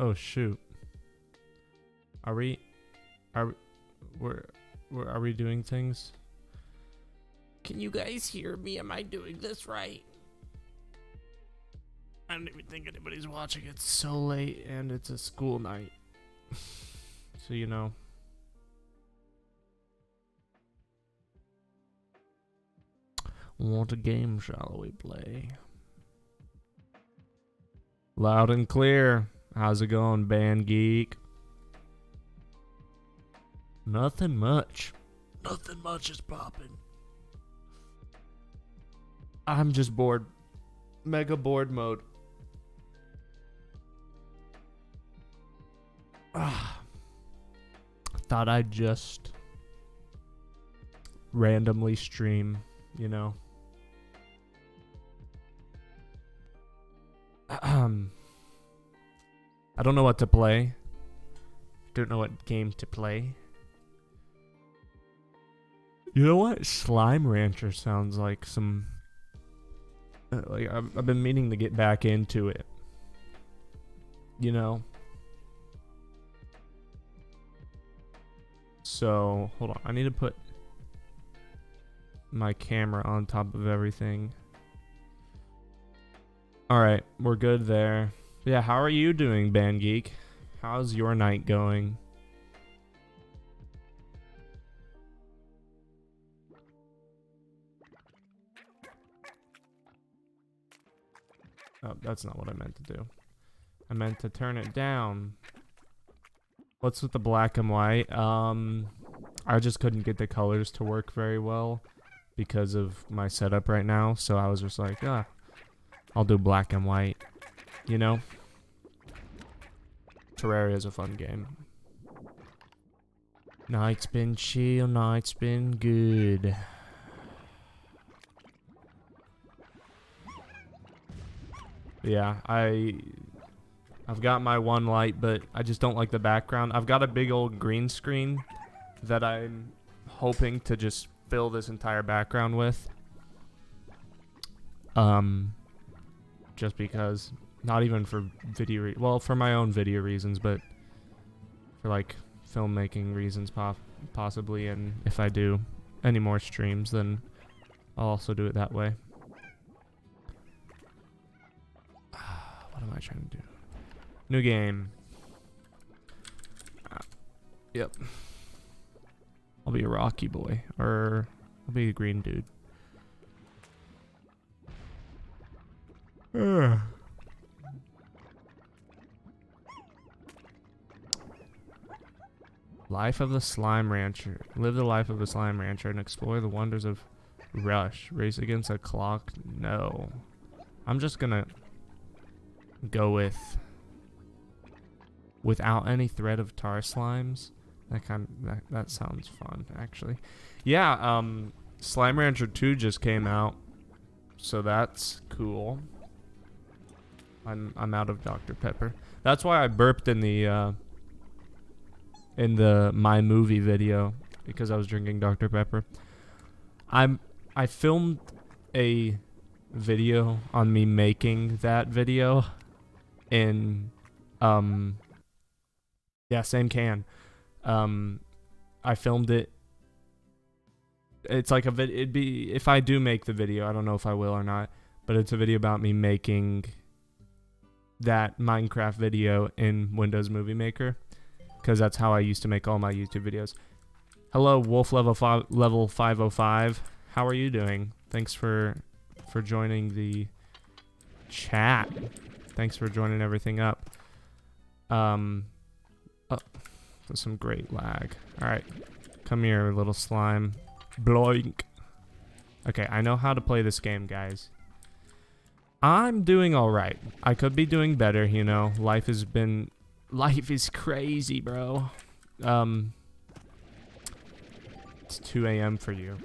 Oh shoot. Are we are we doing things? Can you guys hear me? Am I doing this right? I don't even think anybody's watching. It's so late and it's a school night. So you know. What a game shall we play? Loud and clear. How's it going, Band Geek? Nothing much. Nothing much is popping. I'm just bored. Mega bored mode. Thought I'd just randomly stream, you know. I don't know what to play. Don't know what game to play. You know what? Slime Rancher sounds like some... like I've been meaning to get back into it. You know? So, hold on. I need to put my camera on top of everything. Alright, we're good there. Yeah, how are you doing, Band Geek? How's your night going? Oh, that's not what I meant to do. I meant to turn it down. What's with the black and white? I just couldn't get the colors to work very well because of my setup right now. So I was just like, I'll do black and white. You know? Terraria is a fun game. Night's been chill, night's been good. Yeah, I've got my one light, but I just don't like the background. I've got a big old green screen that I'm hoping to just fill this entire background with. Just because, not even for video, well, for my own video reasons, but for like filmmaking reasons possibly, and if I do any more streams, then I'll also do it that way. What am I trying to do? New game. Yep. I'll be a Rocky boy, or I'll be a green dude. Life of the Slime Rancher. Live the life of a slime rancher and explore the wonders of Rush. Race against a clock? No. I'm just gonna go with without any threat of tar slimes. That sounds fun, actually. Yeah, Slime Rancher 2 just came out, so that's cool. I'm out of Dr. Pepper. That's why I burped in the my movie video, because I was drinking Dr. Pepper. I filmed a video on me making that video in yeah, same can. I filmed it. It's like it'd be, if I do make the video, I don't know if I will or not, but it's a video about me making that Minecraft video in Windows Movie Maker, because that's how I used to make all my YouTube videos. Hello, Wolf level 505. How are you doing? Thanks for joining the chat. Thanks for joining everything up. Oh, there's some great lag. All right, come here, little slime. Bloink. Okay, I know how to play this game, guys. I'm doing all right. I could be doing better, you know. Life is crazy, bro. It's 2 a.m. for you.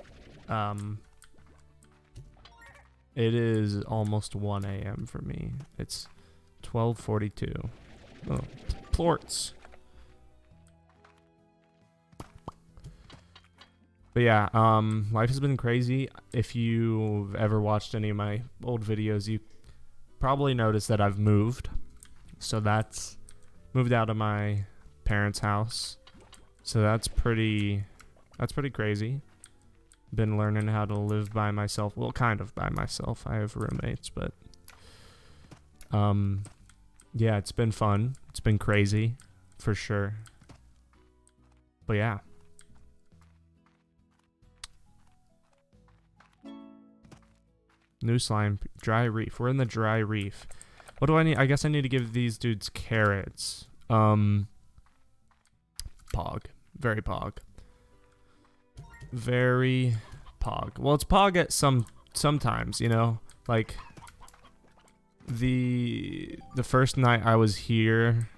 It is almost 1 a.m. for me. It's 12:42. Oh, plorts. But yeah, life has been crazy. If you've ever watched any of my old videos, you probably noticed that I've moved. So that's moved out of my parents' house. So that's pretty crazy. Been learning how to live by myself. Well, kind of by myself. I have roommates, but yeah, it's been fun. It's been crazy for sure. But yeah. New slime, dry reef. We're in the dry reef. What do I need? I guess I need to give these dudes carrots. Pog. Very pog. Very pog. Well, it's pog at sometimes, you know? Like the first night I was here,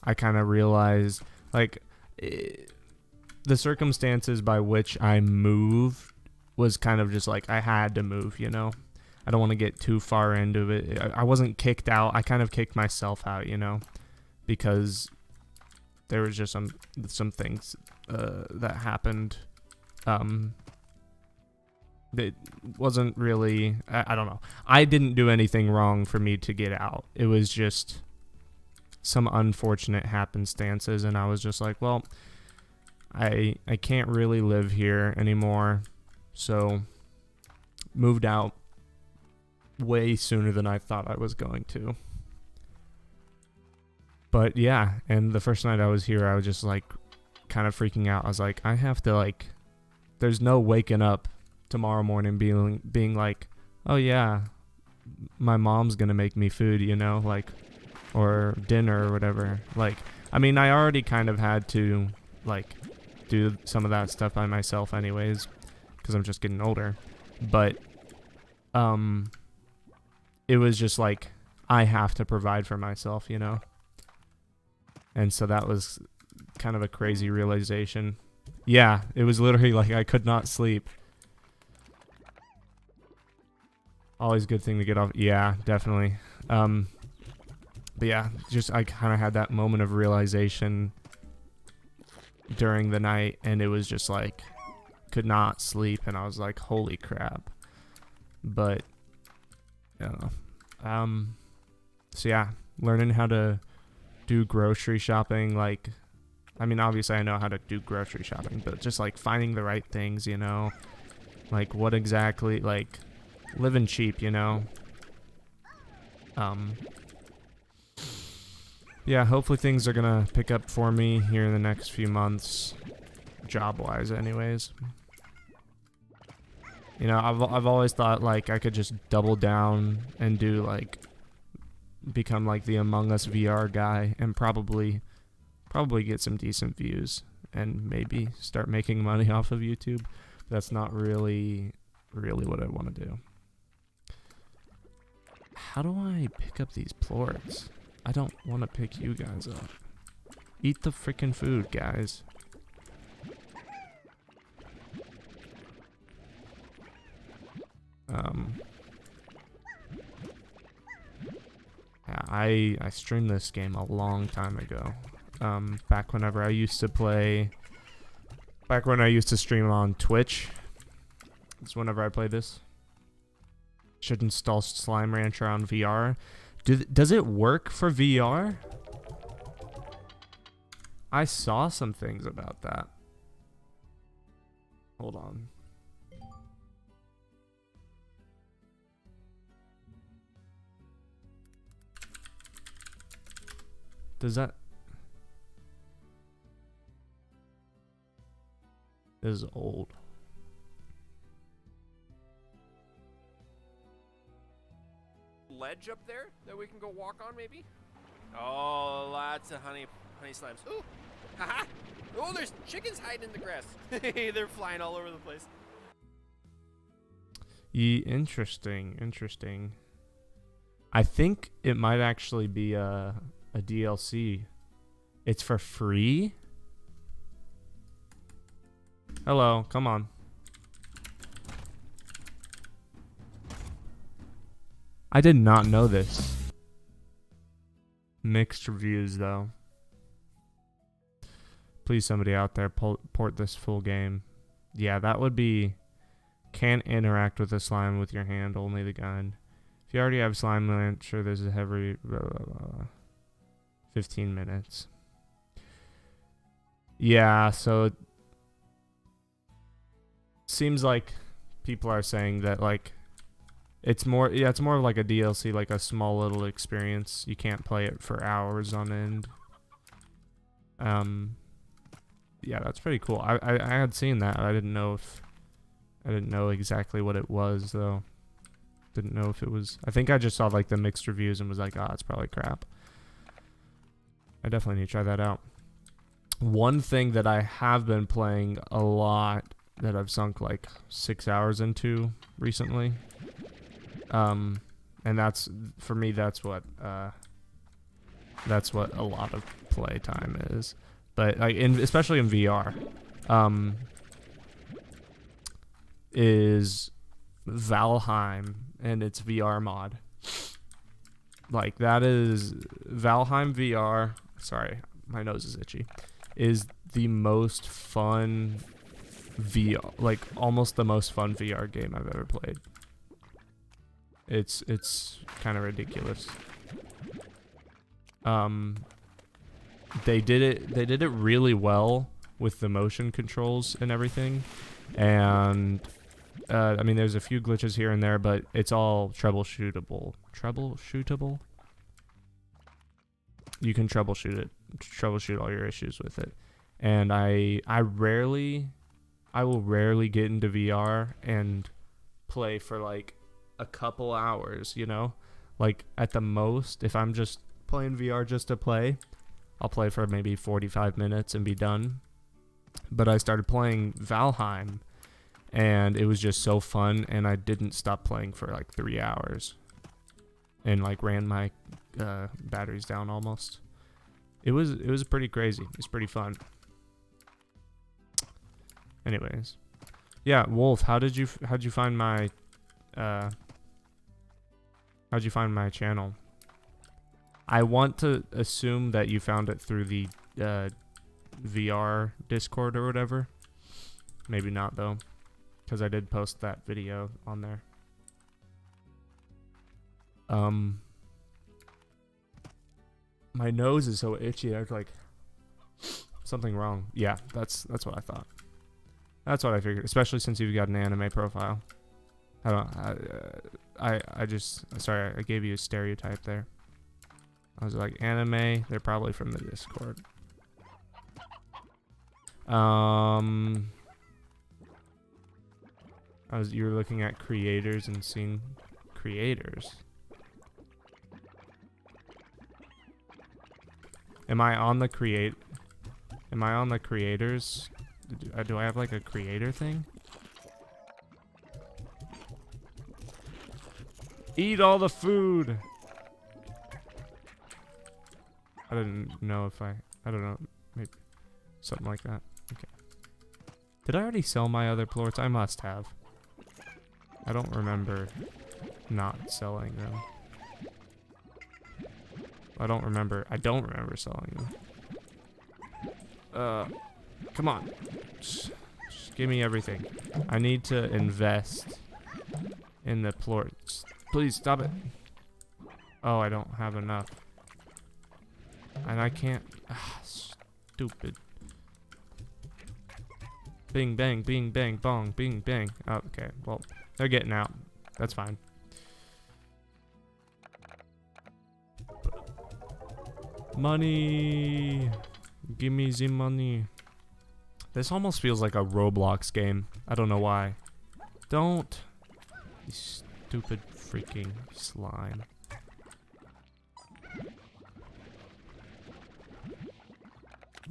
I kind of realized like the circumstances by which I moved was kind of just like I had to move, you know? I don't want to get too far into it. I wasn't kicked out. I kind of kicked myself out, you know? Because there was just some things that happened. It wasn't really, I don't know. I didn't do anything wrong for me to get out. It was just some unfortunate happenstances, and I was just like, well, I can't really live here anymore. So moved out way sooner than I thought I was going to. But yeah, and the first night I was here, I was just like kind of freaking out. I was like, I have to like, there's no waking up tomorrow morning being like, oh yeah, my mom's gonna make me food, you know, like, or dinner or whatever. Like, I mean, I already kind of had to like do some of that stuff by myself anyways, because I'm just getting older. But it was just like, I have to provide for myself, you know? And so that was kind of a crazy realization. Yeah, it was literally like I could not sleep. Always a good thing to get off. Yeah, definitely. But yeah, just I kind of had that moment of realization during the night, and it was just like, could not sleep, and I was like, holy crap. But, yeah. So yeah, learning how to do grocery shopping, like, I mean, obviously I know how to do grocery shopping, but just like finding the right things, you know, like what exactly, like living cheap, you know. Yeah, hopefully things are gonna pick up for me here in the next few months, job-wise anyways. You know, I've always thought like I could just double down and do like become like the Among Us VR guy and probably get some decent views and maybe start making money off of YouTube. But that's not really what I want to do. How do I pick up these plorts? I don't want to pick you guys up. Eat the freaking food, guys. Yeah, I streamed this game a long time ago. Back whenever I used to play, back when I used to stream on Twitch. It's whenever I play this. Should install Slime Rancher on VR. Does it work for VR? I saw some things about that. Hold on. Does that... This is old. Ledge up there that we can go walk on, maybe? Oh, lots of honey slimes. Ooh, haha! Oh, there's chickens hiding in the grass. They're flying all over the place. Interesting. I think it might actually be a DLC. It's for free? Hello, come on. I did not know this. Mixed reviews, though. Please, somebody out there, port this full game. Yeah, that would be... Can't interact with the slime with your hand, only the gun. If you already have Slime Rancher, there's a heavy... Blah, blah, blah. 15 minutes. Yeah, so it seems like people are saying that like it's more of like a DLC, like a small little experience. You can't play it for hours on end. Yeah, that's pretty cool. I had seen that. I didn't know exactly what it was though. Didn't know if it was. I think I just saw like the mixed reviews and was like, it's probably crap. I definitely need to try that out. One thing that I have been playing a lot that I've sunk like 6 hours into recently. And that's, for me, that's what a lot of playtime is. But like especially in VR, is Valheim and its VR mod. Like that is Valheim VR. Sorry, my nose is itchy. Is the most fun VR, like almost the most fun VR game I've ever played. It's kind of ridiculous. They did it really well with the motion controls and everything, and I mean there's a few glitches here and there, but it's all troubleshootable. You can troubleshoot all your issues with it. And I will rarely get into VR and play for like a couple hours, you know? Like at the most, if I'm just playing VR just to play, I'll play for maybe 45 minutes and be done. But I started playing Valheim and it was just so fun, and I didn't stop playing for like 3 hours. And like ran my batteries down almost. It was pretty crazy. It's pretty fun. Anyways, yeah, Wolf, how'd you find my channel? I want to assume that you found it through the VR Discord or whatever. Maybe not though, because I did post that video on there. My nose is so itchy. I was like, something wrong. Yeah, that's what I thought. That's what I figured. Especially since you've got an anime profile. I just sorry, I gave you a stereotype there. I was like, anime. They're probably from the Discord. You were looking at creators and seeing creators. Am I on the creators? Do I have like a creator thing? Eat all the food. I didn't know if I don't know, maybe something like that. Okay. Did I already sell my other plorts? I must have. I don't remember not selling them. I don't remember selling them. Come on. Just give me everything. I need to invest in the plorts. Please stop it. Oh, I don't have enough. And I can't. Stupid. Bing, bang, bing, bang, bong, bing, bang. Oh, okay, well, they're getting out. That's fine. Money. Give me the money. This almost feels like a Roblox game. I don't know why. Don't. You stupid freaking slime.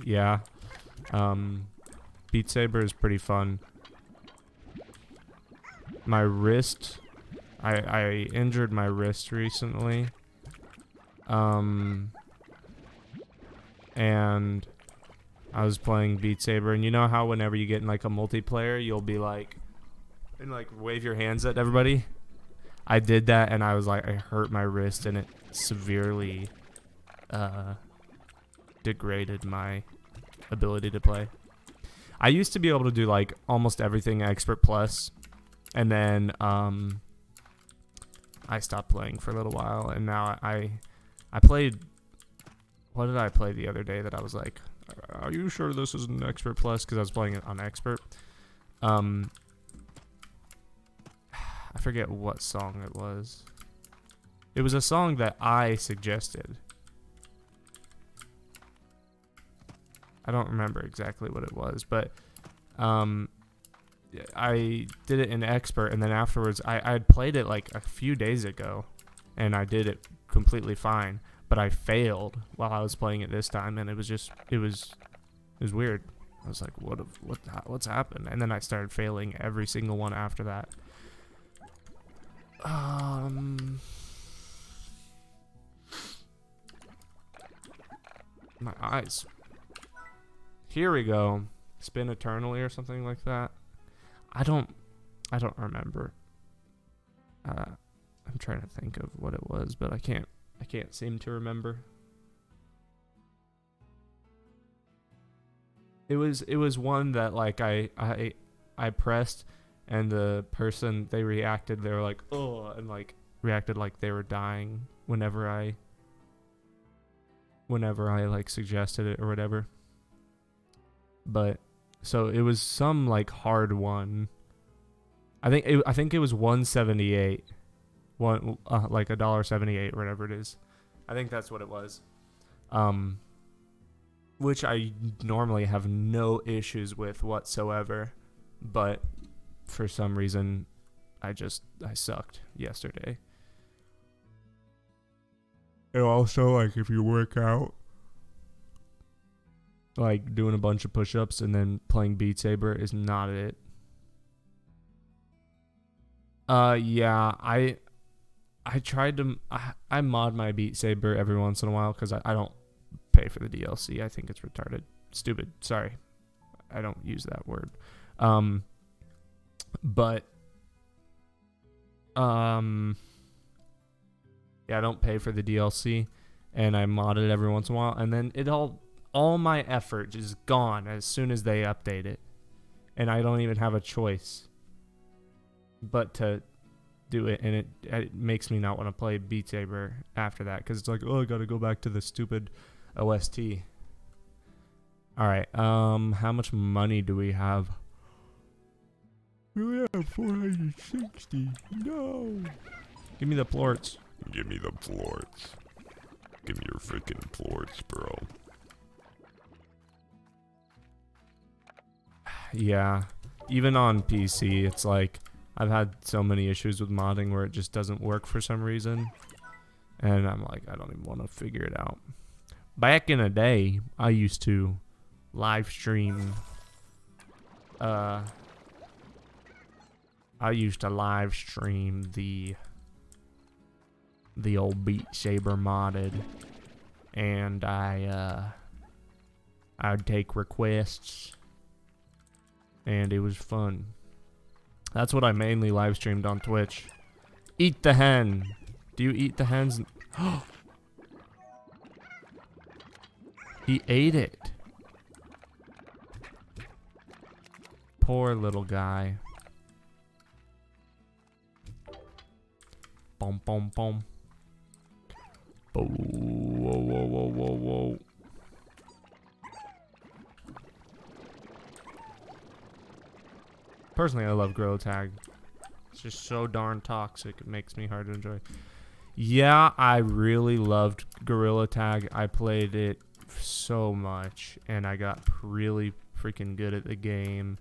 Yeah. Beat Saber is pretty fun. My wrist. I injured my wrist recently. And I was playing Beat Saber, and you know how whenever you get in like a multiplayer, you'll be like, and like wave your hands at everybody? I did that, and I was like, I hurt my wrist, and it severely degraded my ability to play. I used to be able to do like almost everything Expert Plus, and then I stopped playing for a little while, and now I played What did I play the other day that I was like, are you sure this is an Expert Plus? Because I was playing it on Expert. I forget what song it was. It was a song that I suggested. I don't remember exactly what it was, but I did it in Expert, and then afterwards, I had played it like a few days ago, and I did it completely fine, but I failed while I was playing it this time, and it was weird. I was like, what's happened? And then I started failing every single one after that. My eyes. Here we go. Spin eternally or something like that. I don't remember. I'm trying to think of what it was, but I can't seem to remember. It was one that like I pressed, and the person, they reacted, they were like, oh, and like reacted like they were dying whenever I like suggested it or whatever. But so it was some like hard one. I think it was 178. Like $1.78 or whatever it is. I think that's what it was. Which I normally have no issues with whatsoever, but for some reason I sucked yesterday. And also, like, if you work out, like doing a bunch of push-ups and then playing Beat Saber is not it. Yeah, I tried to I mod my Beat Saber every once in a while because I don't pay for the DLC. I think it's retarded. Stupid. Sorry. I don't use that word. But yeah, I don't pay for the DLC, and I mod it every once in a while, and then all my effort is gone as soon as they update it, and I don't even have a choice but to do it, and it makes me not want to play Beat Saber after that, because it's like, oh, I gotta go back to the stupid OST. Alright, how much money do we have? We have 460. No! Give me the plorts. Give me the plorts. Give me your freaking plorts, bro. Yeah, even on PC, it's like, I've had so many issues with modding where it just doesn't work for some reason. And I'm like, I don't even want to figure it out. Back in the day, I used to live stream. I used to live stream the old Beat Saber modded, and I'd take requests, and it was fun. That's what I mainly live streamed on Twitch. Eat the hen. Do you eat the hens? He ate it. Poor little guy. Boom, boom, boom. Whoa, whoa, whoa, whoa, whoa. Personally, I love Gorilla Tag. It's just so darn toxic. It makes me hard to enjoy. Yeah, I really loved Gorilla Tag. I played it so much, and I got really freaking good at the game.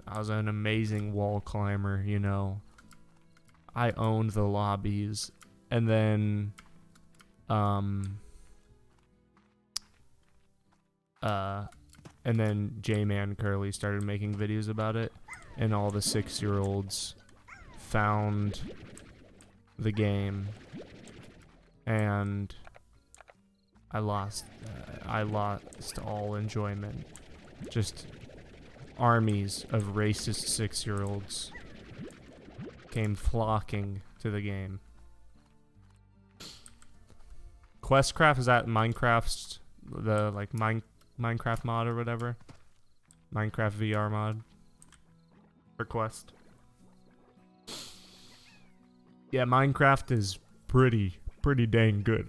I was an amazing wall climber, you know. I owned the lobbies, and then, J-Man Curly started making videos about it, and all the 6-year-olds found the game, and I lost all enjoyment. Just armies of racist 6-year-olds came flocking to the game. Questcraft, is that Minecraft's, the like Minecraft mod or whatever? Minecraft VR mod for Quest. Yeah, Minecraft is pretty dang good.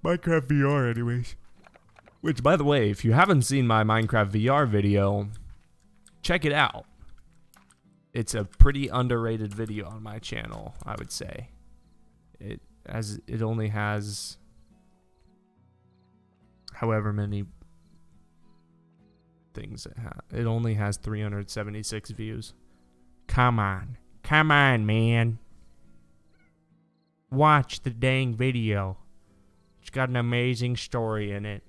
Minecraft VR anyways. Which, by the way, if you haven't seen my Minecraft VR video, check it out. It's a pretty underrated video on my channel, I would say. It only has however many things it only has 376 views. Come on, man. Watch the dang video. It's got an amazing story in it.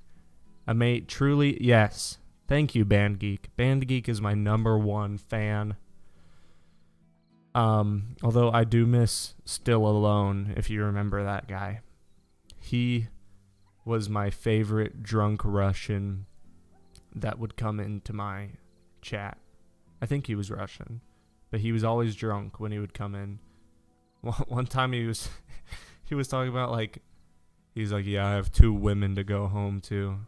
Truly, yes. Thank you, Band Geek. Band Geek is my #1 fan. Although I do miss Still Alone, if you remember that guy. He was my favorite drunk Russian that would come into my chat. I think he was Russian, but he was always drunk when he would come in. One time he was talking about he's like, yeah, I have 2 women to go home to.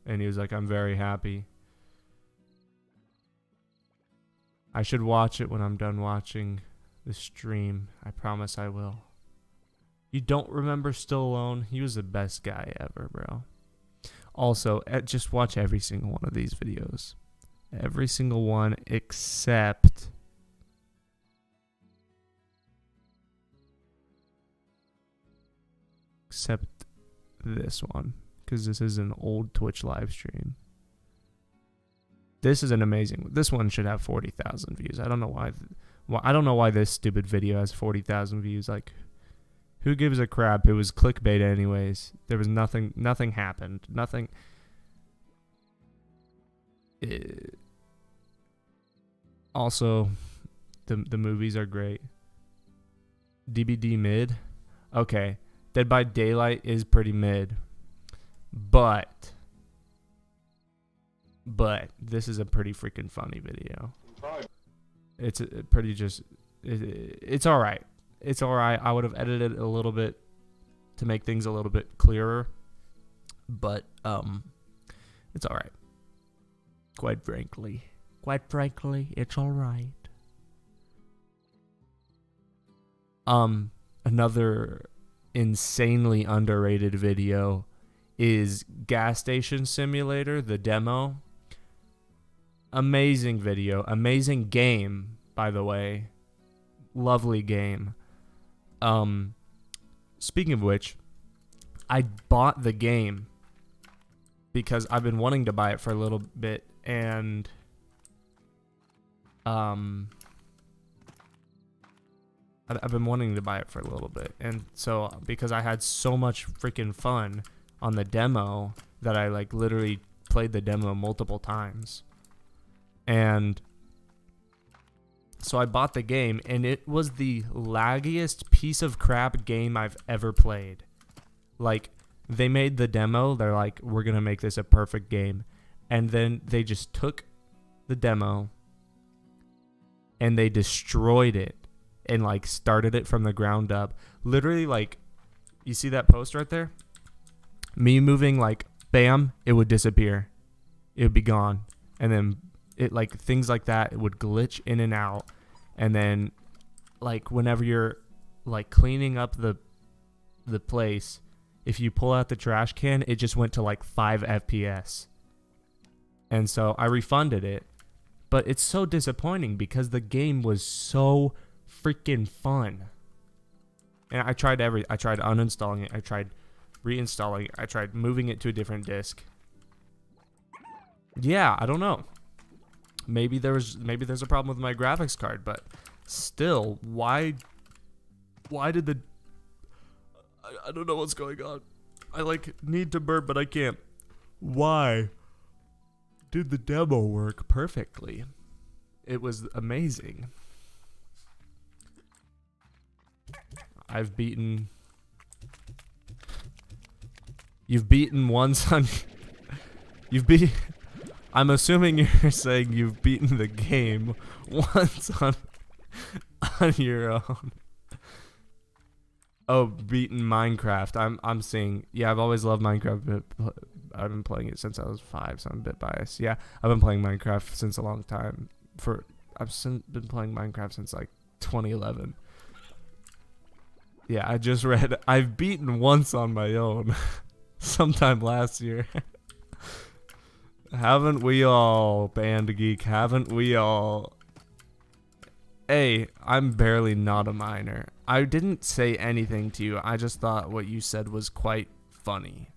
And he was like, I'm very happy. I should watch it when I'm done watching the stream. I promise I will. You don't remember Still Alone? He was the best guy ever, bro. Also, just watch every single one of these videos. Every single one except this one, because this is an old Twitch live stream. This is an amazing. This one should have 40,000 views. I don't know why. I don't know why this stupid video has 40,000 views. Like, who gives a crap? It was clickbait anyways. There was nothing. Nothing happened. Nothing. Also, the movies are great. DBD mid. Okay. Dead by Daylight is pretty mid. But this is a pretty freaking funny video. It's pretty just... It's alright. It's alright. I would have edited it a little bit to make things a little bit clearer. But, it's alright. Quite frankly, it's alright. Another insanely underrated video is Gas Station Simulator, the demo. Amazing video. Amazing game, by the way. Lovely game. Speaking of which, I bought the game because I've been wanting to buy it for a little bit, and I've been wanting to buy it for a little bit, and so because I had so much freaking fun on the demo that I literally played the demo multiple times, and so I bought the game, and it was the laggiest piece of crap game I've ever played. Like, they made the demo, they're like, we're gonna make this a perfect game, and then they just took the demo and they destroyed it and started it from the ground up. Literally, you see that post right there? Me moving, bam, it would disappear. It would be gone. And then it things like that, it would glitch in and out. And then whenever you're cleaning up the place, if you pull out the trash can, it just went to 5 FPS. And so I refunded it. But it's so disappointing because the game was so freaking fun. And I tried uninstalling it. I tried reinstalling it. I tried moving it to a different disc. Yeah, I don't know. Maybe there's a problem with my graphics card, but still, why did the... I don't know what's going on. I need to burp, but I can't. Why did the demo work perfectly? It was amazing. You've beaten once on... I'm assuming you're saying you've beaten the game once on your own. Oh, beaten Minecraft. I'm seeing... Yeah, I've always loved Minecraft, but I've been playing it since I was 5, so I'm a bit biased. Yeah, I've been playing Minecraft since a long time. Been playing Minecraft since 2011. Yeah, I just read, I've beaten once on my own. sometime last year. Haven't we all, Band Geek? Haven't we all? Hey, I'm barely not a minor. I didn't say anything to you. I just thought what you said was quite funny.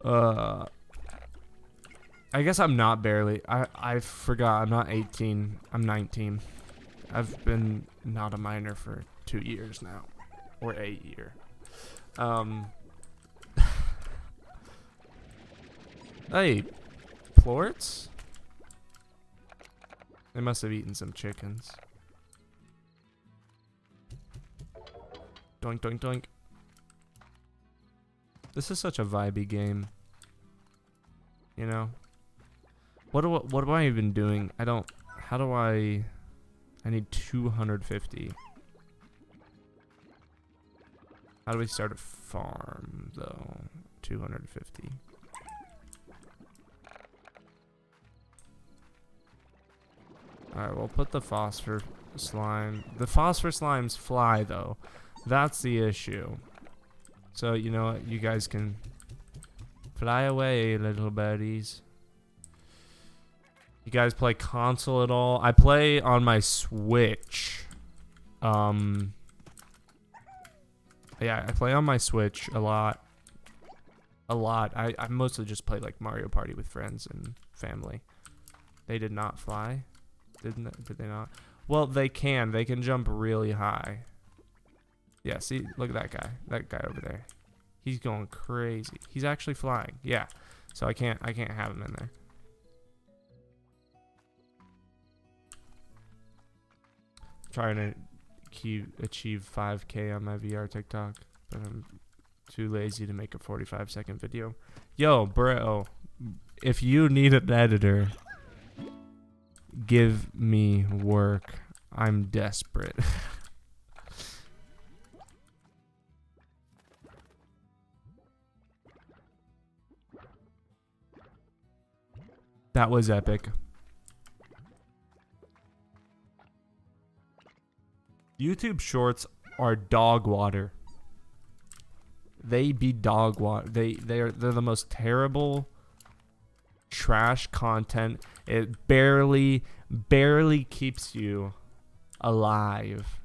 I guess I'm not barely. I forgot. I'm not 18. I'm 19. I've been not a minor for 2 years now, or a year. Hey, plorts? They must have eaten some chickens. Doink, doink, doink. This is such a vibey game. You know? What am I even doing? How do I need 250. How do we start a farm, though? 250. Alright, we'll put the phosphor slime. The phosphor slimes fly, though. That's the issue. So, you know what? You guys can fly away, little birdies. You guys play console at all? I play on my Switch. Yeah, I play on my Switch a lot. I mostly just play like Mario Party with friends and family. They did not fly. Did they not? Well, they can. They can jump really high. Yeah, see? Look at that guy. That guy over there. He's going crazy. He's actually flying. Yeah. So I can't have him in there. Trying to achieve 5K on my VR TikTok, but I'm too lazy to make a 45-second video. Yo, bro, if you need an editor, give me work. I'm desperate. That was epic. YouTube shorts are dog water. They be dog water. They're the most terrible trash content. It barely keeps you alive.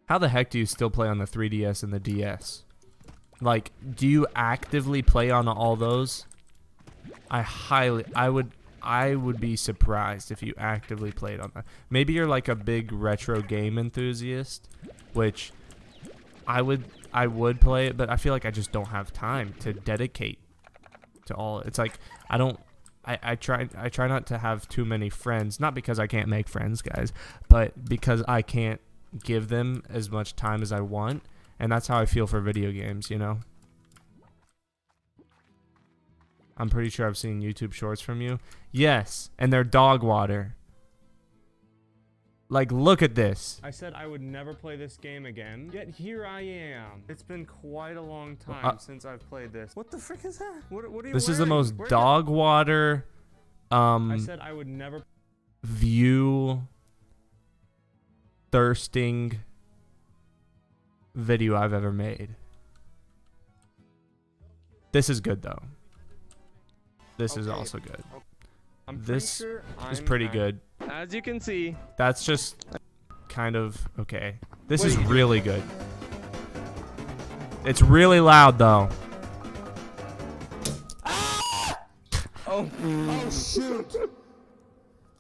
How the heck do you still play on the 3DS and the DS? Like, do you actively play on all those? I would be surprised if you actively played on that. Maybe you're like a big retro game enthusiast, which I would play it, but I feel like I just don't have time to dedicate to all. It's like I try not to have too many friends, not because I can't make friends, guys, but because I can't give them as much time as I want, and that's how I feel for video games, you know? I'm pretty sure I've seen YouTube shorts from you. Yes, and they're dog water. Like, look at this. I said I would never play this game again, yet here I am. It's been quite a long time since I've played this. What the frick is that? What are you This is the most dog water, I said I would never view thirsting video I've ever made. This is good, though. This is also good. This is pretty good. As you can see. That's just kind of okay. This is really good. It's really loud, though. Oh, oh shoot.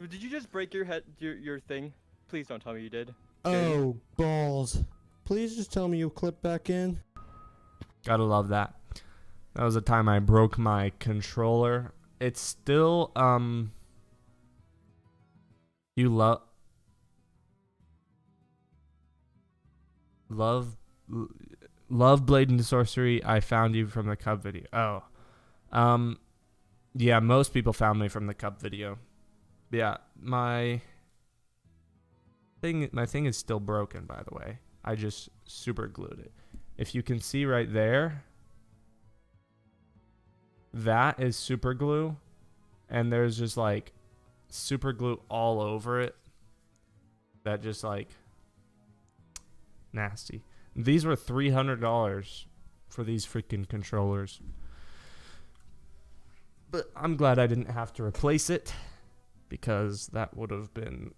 Did you just break your head, your thing? Please don't tell me you did. Oh, balls. Please just tell me you'll clip back in. Gotta love that. That was the time I broke my controller. It's still, you love Blade and Sorcery. I found you from the Cub video. Oh, yeah, most people found me from the Cub video. Yeah, my thing is still broken, by the way. I just super glued it. If you can see right there, that is super glue, and there's just like super glue all over it. that just like nasty. These were $300 for these freaking controllers. But I'm glad I didn't have to replace it, because that would have been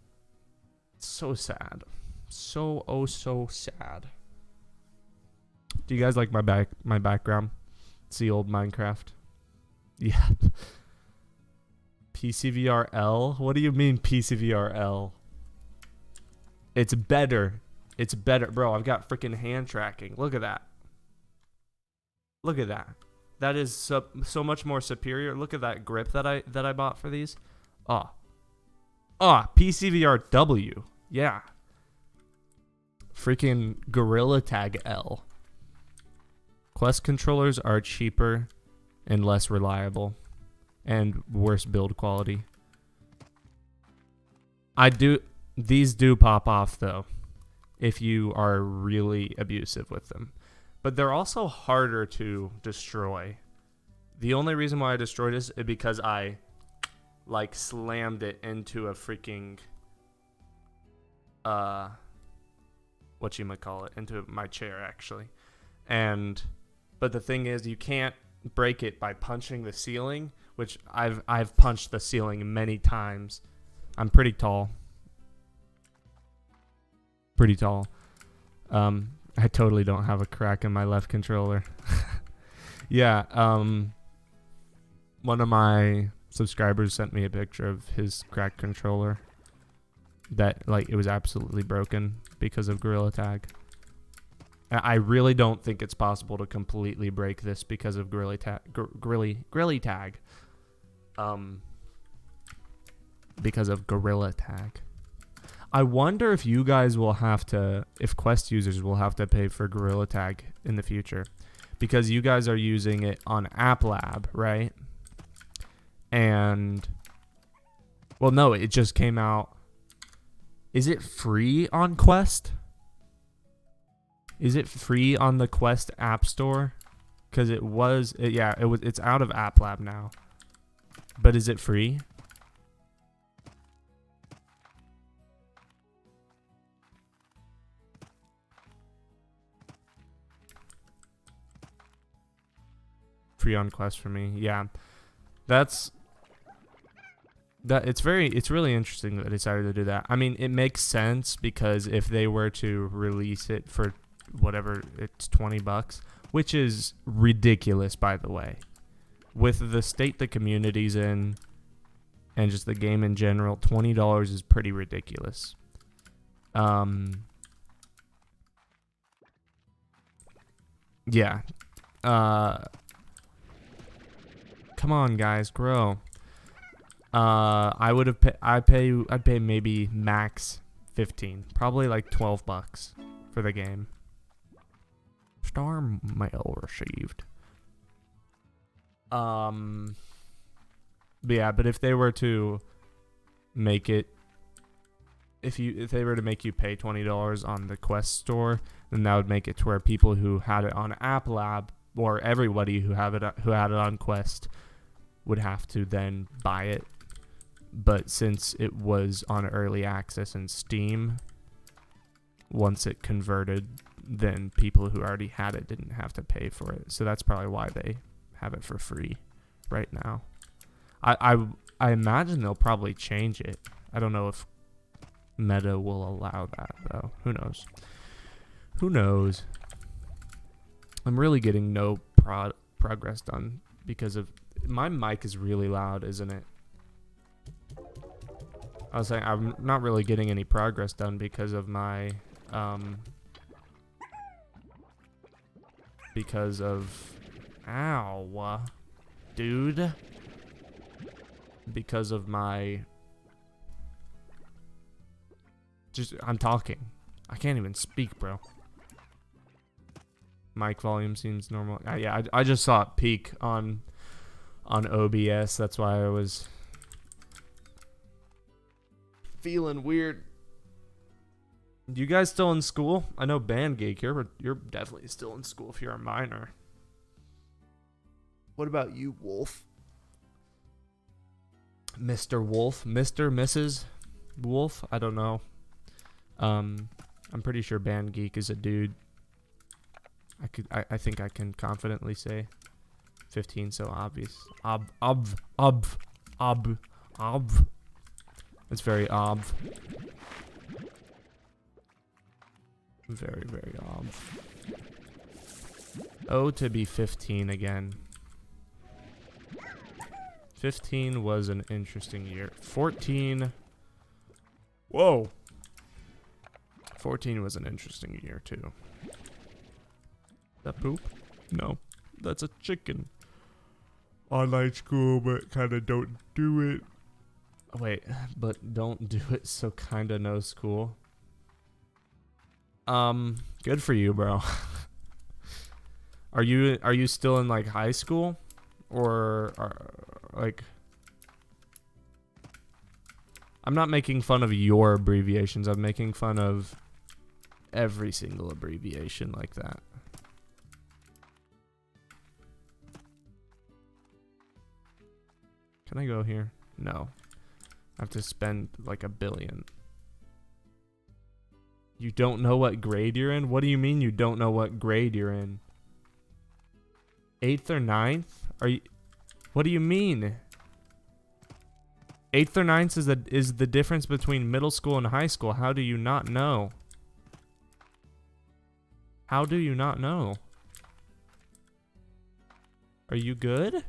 so sad. So sad. Do you guys like my background? It's the old Minecraft. Yeah. PCVRL? What do you mean PCVRL? It's better. It's better. Bro, I've got freaking hand tracking. Look at that. Look at that. That is so much more superior. Look at that grip that I bought for these. PCVRW. Yeah. Freaking Gorilla Tag L. Quest controllers are cheaper and less reliable and worse build quality. These do pop off though if you are really abusive with them. But they're also harder to destroy. The only reason why I destroyed this is because I like slammed it into a freaking into my chair actually. But the thing is, you can't break it by punching the ceiling, which I've punched the ceiling many times. I'm pretty tall. I totally don't have a crack in my left controller. Yeah, one of my subscribers sent me a picture of his cracked controller that like it was absolutely broken because of Gorilla Tag. I really don't think it's possible to completely break this because of Gorilla Tag. Because of Gorilla Tag. I wonder if you guys will have to, if Quest users will have to pay for Gorilla Tag in the future, because you guys are using it on App Lab, right? And, well, no, it just came out. Is it free on Quest? Is it free on the Quest App Store? Because it's out of App Lab now. But is it free? Free on Quest for me. Yeah. It's really interesting that they decided to do that. I mean, it makes sense because if they were to release it for whatever, it's $20, which is ridiculous, by the way. With the state the community's in and just the game in general, $20 is pretty ridiculous. Yeah. Come on, guys, grow. I'd pay maybe max 15, probably like $12 for the game. Star mail received. But yeah, but if they were to make it, if they were to make you pay $20 on the Quest store, then that would make it to where people who had it on App Lab, or everybody who had it on Quest, would have to then buy it. But since it was on early access in Steam, once it converted, then people who already had it didn't have to pay for it. So that's probably why they have it for free right now. I imagine they'll probably change it. I don't know if Meta will allow that, though. Who knows? Who knows? I'm really getting no progress done because of... My mic is really loud, isn't it? I was saying I'm not really getting any progress done because of my... because of... Ow. Dude. Because of my... I'm talking. I can't even speak, bro. Mic volume seems normal. Yeah, I just saw it peak on OBS. That's why I was feeling weird. You guys still in school? I know Band Geek, you're definitely still in school if you're a minor. What about you, Wolf? Mr. Wolf? Mr. Mrs. Wolf? I don't know. I'm pretty sure Band Geek is a dude. I think I can confidently say 15, so obvious. Ob. It's very ob. Very, very ob. Oh, to be 15 again. 15 was an interesting year. 14. Whoa. 14 was an interesting year, too. That poop? No. That's a chicken. Online school, but kinda don't do it. Wait, but don't do it, so kinda no school. Good for you, bro. Are you still in like high school? Or like, I'm not making fun of your abbreviations. I'm making fun of every single abbreviation like that. Can I go here? No. I have to spend like $1 billion. You don't know what grade you're in? What do you mean you don't know what grade you're in? 8th or 9th? Are you... What do you mean? 8th or 9th is the difference between middle school and high school. How do you not know? How do you not know? Are you good?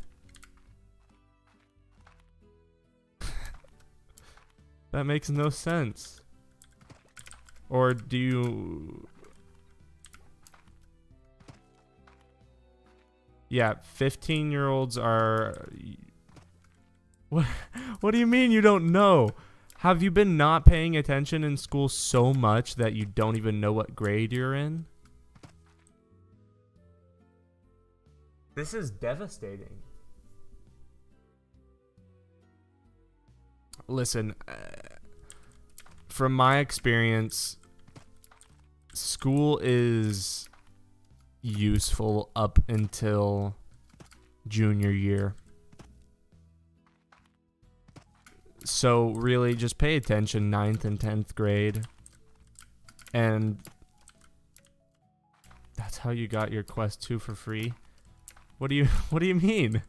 That makes no sense. Or do you... Yeah, 15-year-olds are... What do you mean you don't know? Have you been not paying attention in school so much that you don't even know what grade you're in? This is devastating. Listen, from my experience, school is useful up until junior year. So really just pay attention 9th and 10th grade. And that's how you got your Quest 2 for free. What do you mean?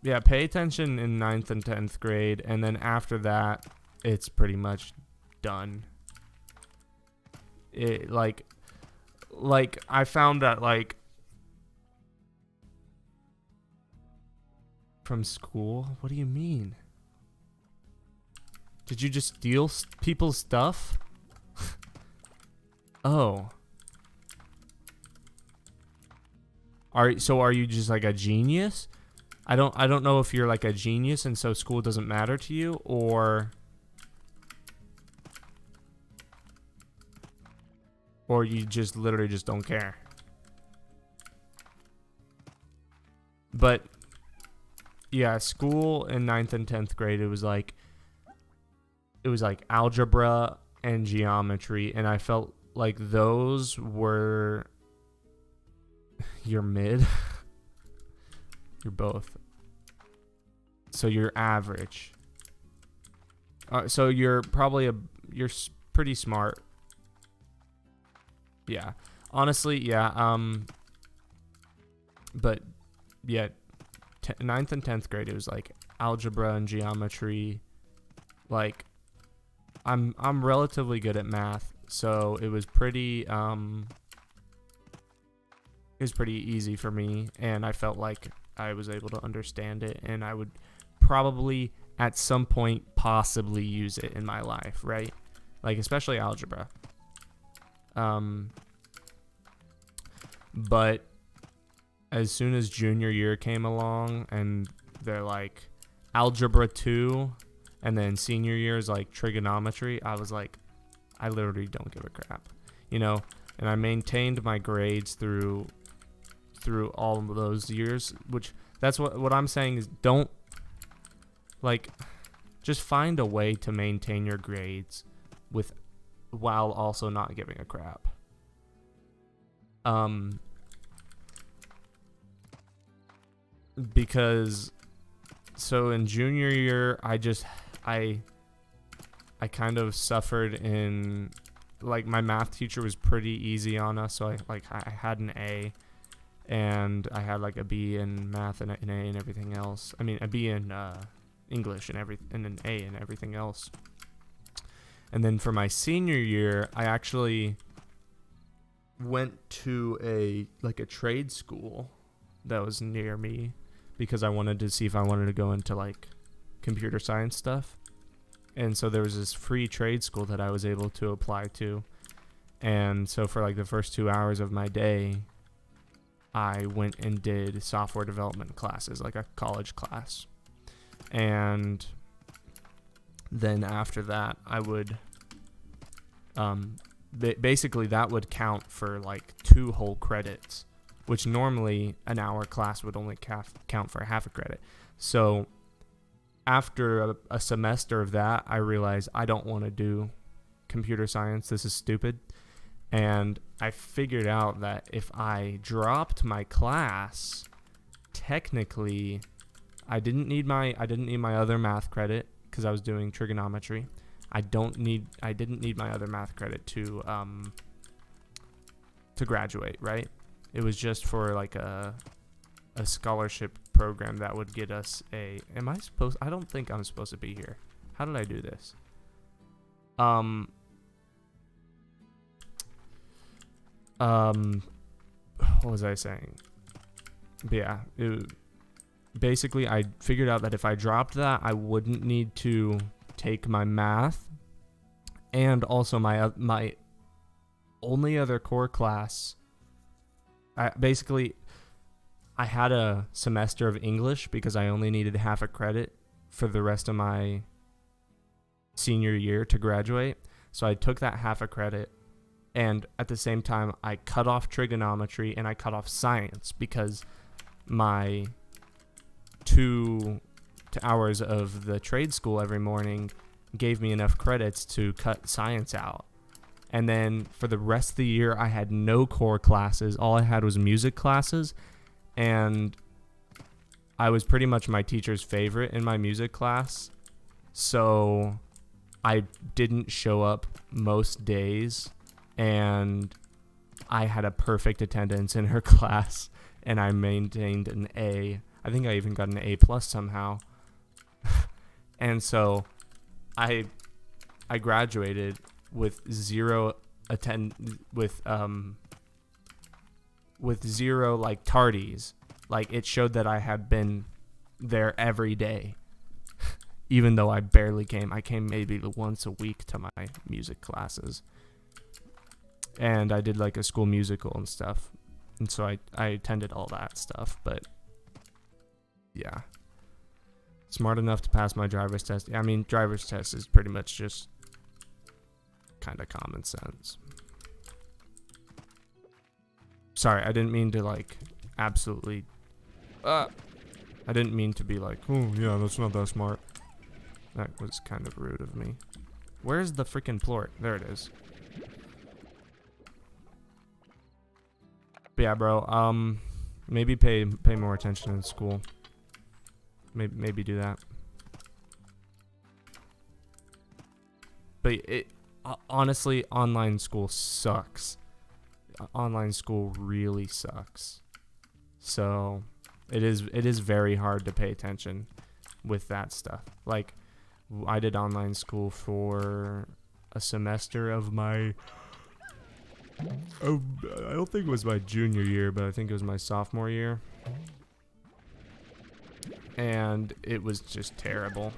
Yeah, pay attention in 9th and 10th grade, and then after that, it's pretty much done. It like I found that like from school. What do you mean? Did you just steal people's stuff? Oh. Are you just like a genius? I don't know if you're like a genius and so school doesn't matter to you, or you just literally just don't care. But yeah, school in 9th and 10th grade, it was like algebra and geometry, and I felt like those were your mid. You're both. So you're average. So you're probably you're pretty smart. Yeah. Honestly, yeah. But yeah, 9th and 10th grade, it was like algebra and geometry. Like I'm relatively good at math, so it was pretty easy for me, and I felt like I was able to understand it, and I would probably at some point possibly use it in my life, right? Like especially algebra. But as soon as junior year came along and they're like algebra 2 and then senior year is like trigonometry, I was like, I literally don't give a crap, you know? And I maintained my grades through all of those years, which that's what I'm saying is don't like just find a way to maintain your grades while also not giving a crap. because so in junior year I kind of suffered in, like, my math teacher was pretty easy on us, so I had an A, and I had like a B in math and an A in everything else. I mean, a B in English and an A in everything else. And then for my senior year, I actually went to a trade school that was near me because I wanted to see if I wanted to go into like computer science stuff. And so there was this free trade school that I was able to apply to. And so for like the first 2 hours of my day, I went and did software development classes, like a college class. And then after that, I would, basically that would count for like 2 whole credits, which normally an hour class would only count for half a credit. So after a semester of that, I realized I don't want to do computer science. This is stupid. And I figured out that if I dropped my class, technically, I didn't need my other math credit because I was doing trigonometry. I didn't need my other math credit to graduate, right? It was just for like a scholarship program that would get us a. I don't think I'm supposed to be here. How did I do this? What was I saying? But yeah, basically I figured out that if I dropped that, I wouldn't need to take my math, and also my only other core class. I had a semester of English because I only needed half a credit for the rest of my senior year to graduate. So I took that half a credit, and at the same time, I cut off trigonometry and I cut off science because my 2 hours of the trade school every morning gave me enough credits to cut science out. And then for the rest of the year, I had no core classes. All I had was music classes. And I was pretty much my teacher's favorite in my music class. So I didn't show up most days. And I had a perfect attendance in her class. And I maintained an A. I think I even got an A+ somehow. And so I graduated with zero like tardies. Like, it showed that I had been there every day, even though I barely came. I came maybe once a week to my music classes, and I did like a school musical and stuff, and so I attended all that stuff. But yeah, smart enough to pass my driver's test. I mean, driver's test is pretty much just kind of common sense. Sorry, I didn't mean to like absolutely. I didn't mean to be like, oh yeah, that's not that smart. That was kind of rude of me. Where's the freaking plort? There it is. But yeah, bro. Maybe pay more attention in school. Maybe do that. But honestly, online school sucks. Online school really sucks. So it is very hard to pay attention with that stuff. Like, I did online school for a semester of my I don't think it was my junior year, but I think it was my sophomore year. And it was just terrible.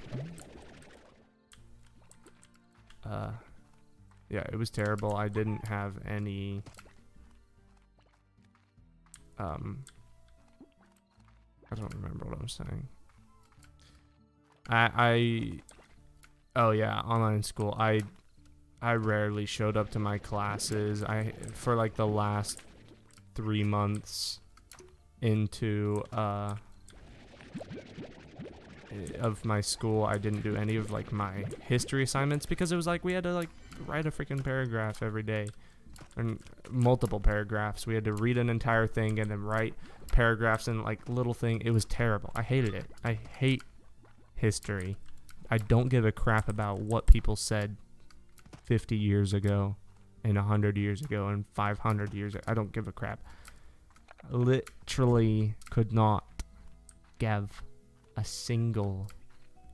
Yeah, it was terrible. I didn't have any I don't remember what I'm saying. Oh yeah, online school. I rarely showed up to my classes. For like the last 3 months into of my school, I didn't do any of like my history assignments because it was like we had to like write a freaking paragraph every day, and multiple paragraphs. We had to read an entire thing and then write paragraphs and like little thing. It was terrible. I hated it. I hate history. I don't give a crap about what people said 50 years ago and 100 years ago and 500 years ago. I don't give a crap. Literally could not give a single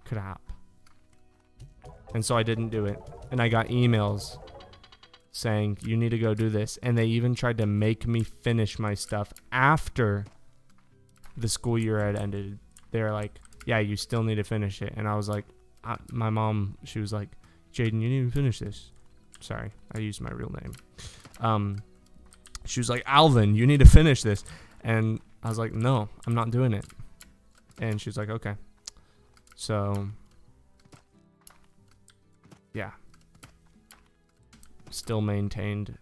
crap. And so I didn't do it. And I got emails saying, you need to go do this. And they even tried to make me finish my stuff after the school year had ended. They were like, yeah, you still need to finish it. And I was like, my mom, she was like, Jaden, you need to finish this. Sorry, I used my real name. She was like, Alvin, you need to finish this. And I was like, no, I'm not doing it. And she was like, okay. So, yeah. Still maintained,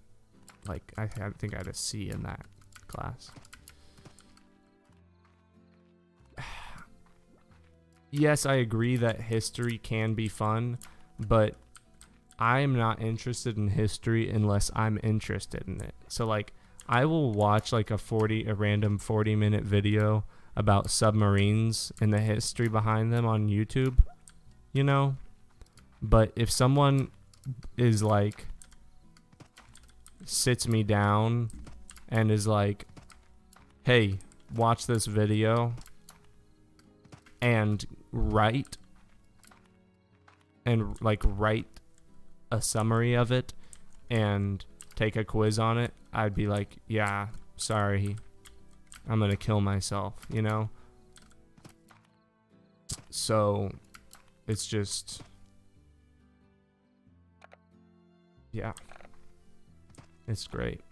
like, I think I had a C in that class. Yes, I agree that history can be fun, but I am not interested in history unless I'm interested in it. So, like, I will watch, like, a random 40-minute video about submarines and the history behind them on YouTube, you know? But if someone is, like, sits me down and is like, hey, watch this video and write a summary of it and take a quiz on it, I'd be like, yeah, sorry, I'm gonna kill myself, you know? So it's just, yeah, it's great.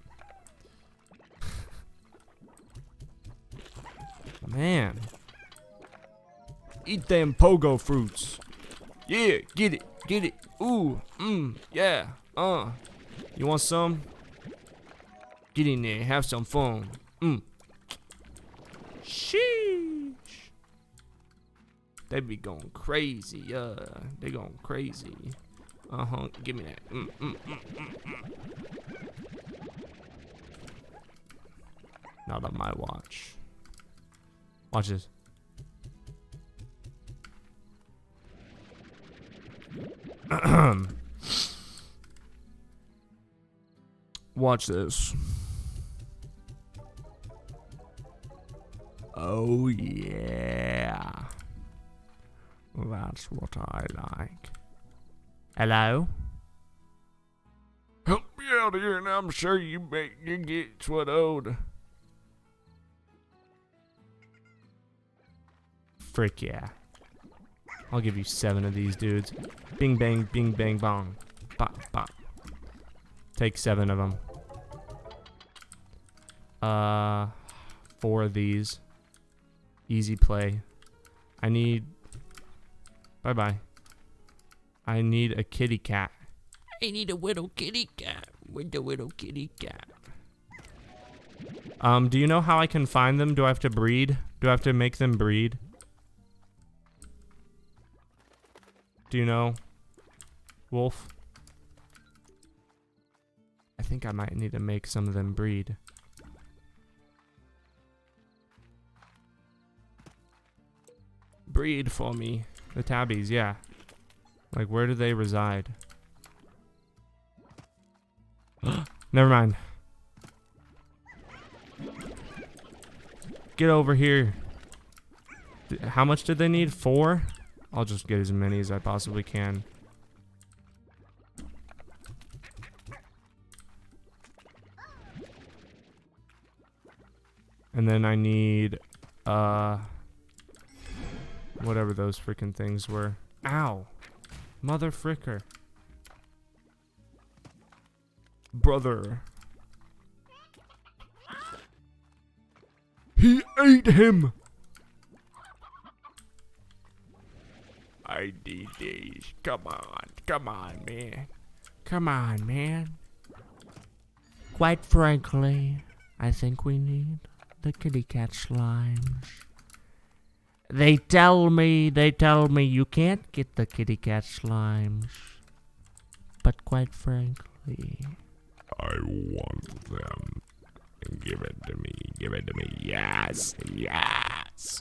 Man, eat them pogo fruits. Yeah, get it. Ooh, yeah, you want some? Get in there, have some fun. Sheesh. They be going crazy, they going crazy. Give me that. Not on my watch. Watch this. Watch this. Oh yeah. That's what I like. Hello? Help me out here and I'm sure you get swallowed. Frick yeah. I'll give you 7 of these dudes. Bing bang, bing bang bong. Bop, bop. Take 7 of them. 4 of these. Easy play. I need... Bye-bye. I need a kitty cat. I need a little kitty cat. With a little kitty cat. Do you know how I can find them? Do I have to breed? Do I have to make them breed? Do you know, Wolf? I think I might need to make some of them breed. Breed for me. The tabbies, yeah. Like, where do they reside? Never mind. Get over here. How much did they need? 4? I'll just get as many as I possibly can. And then I need, whatever those freaking things were. Ow! Mother fricker. Brother. He ate him! I need these. Come on, man. Come on, man. Quite frankly, I think we need the kitty cat slimes. They tell me you can't get the kitty cat slimes. But quite frankly, I want them. Give it to me. Give it to me. Yes. Yes.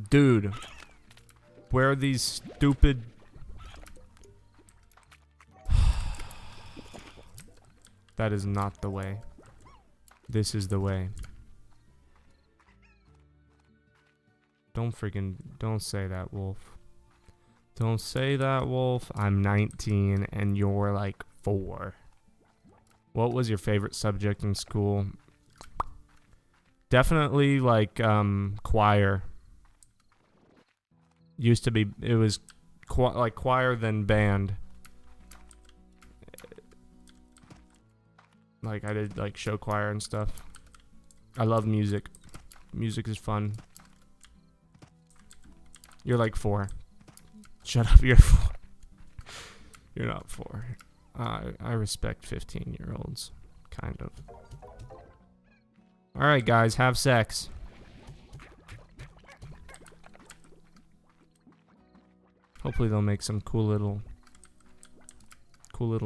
Dude. Where are these stupid... That is not the way. This is the way. Don't say that, Wolf. Don't say that, Wolf. I'm 19 and you're like 4. What was your favorite subject in school? Definitely like choir. Used to be, it was like choir then band. Like I did like show choir and stuff. I love music. Music is fun. You're like 4. Shut up, you're 4. You're not 4. I respect 15-year-olds. Kind of. Alright guys, have sex. Hopefully they'll make some cool little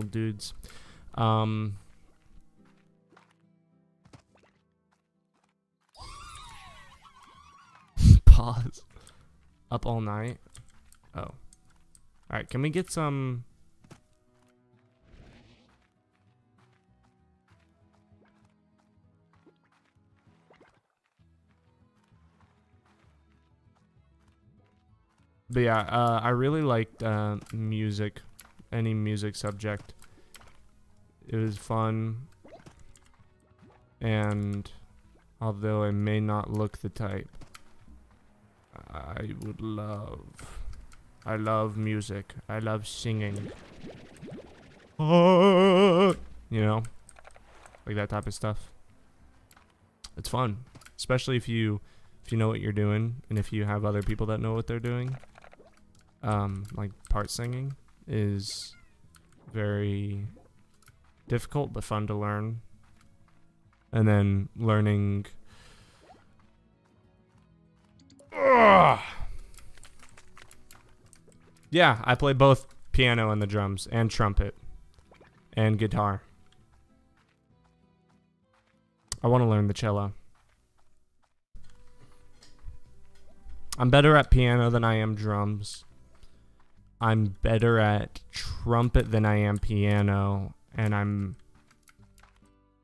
dudes. Pause. Up all night? Oh. Alright, can we get some... But yeah, I really liked music. Any music subject. It was fun. And although I may not look the type, I love music. I love singing. You know? Like that type of stuff. It's fun. Especially if you know what you're doing and if you have other people that know what they're doing. Like part singing is very difficult but fun to learn. And then learning... Yeah, I play both piano and the drums, and trumpet, and guitar. I want to learn the cello. I'm better at piano than I am drums. I'm better at trumpet than I am piano, and I'm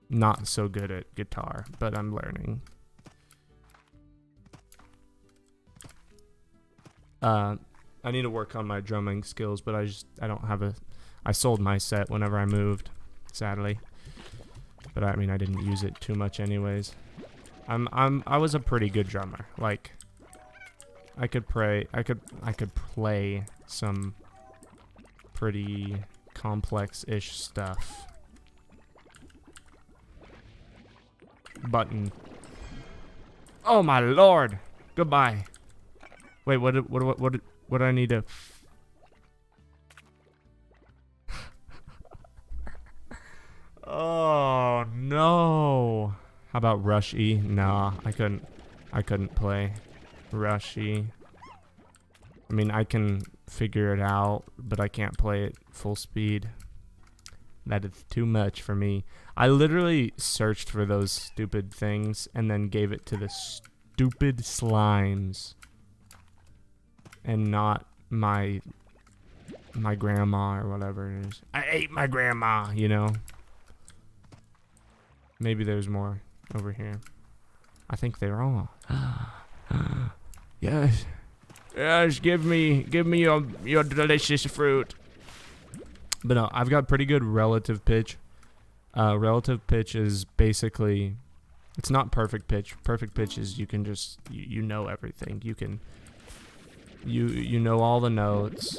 not so good at guitar, but I'm learning. I need to work on my drumming skills, but I don't have a... I sold my set whenever I moved, sadly. But I mean, I didn't use it too much anyways. I was a pretty good drummer. Like, I could play some pretty complex-ish stuff. Button. Oh my lord! Goodbye. Wait, what do I need to... Oh no. How about Rush E? Nah, I couldn't play Rush E. I mean, I can figure it out, but I can't play it full speed. That is too much for me. I literally searched for those stupid things and then gave it to the stupid slimes. And not my grandma or whatever it is. I ate my grandma, you know. Maybe there's more over here. I think they're all. Yes. Yes, give me your delicious fruit. But no, I've got pretty good relative pitch. Relative pitch is basically, it's not perfect pitch. Perfect pitch is you can just you know everything. You can you know all the notes.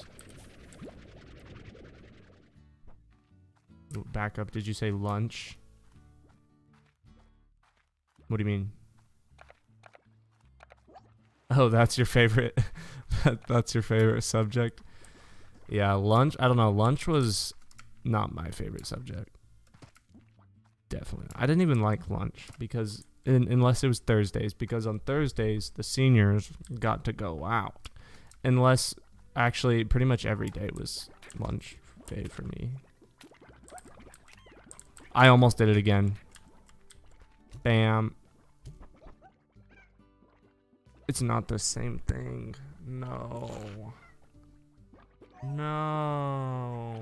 Ooh, back up. Did you say lunch? What do you mean? Oh, that's your favorite. That's your favorite subject. Yeah, lunch. I don't know. Lunch was not my favorite subject. Definitely. I didn't even like lunch because unless it was Thursdays, because on Thursdays the seniors got to go out. Unless actually pretty much every day was lunch day for me. I almost did it again. Bam. It's not the same thing. No. No.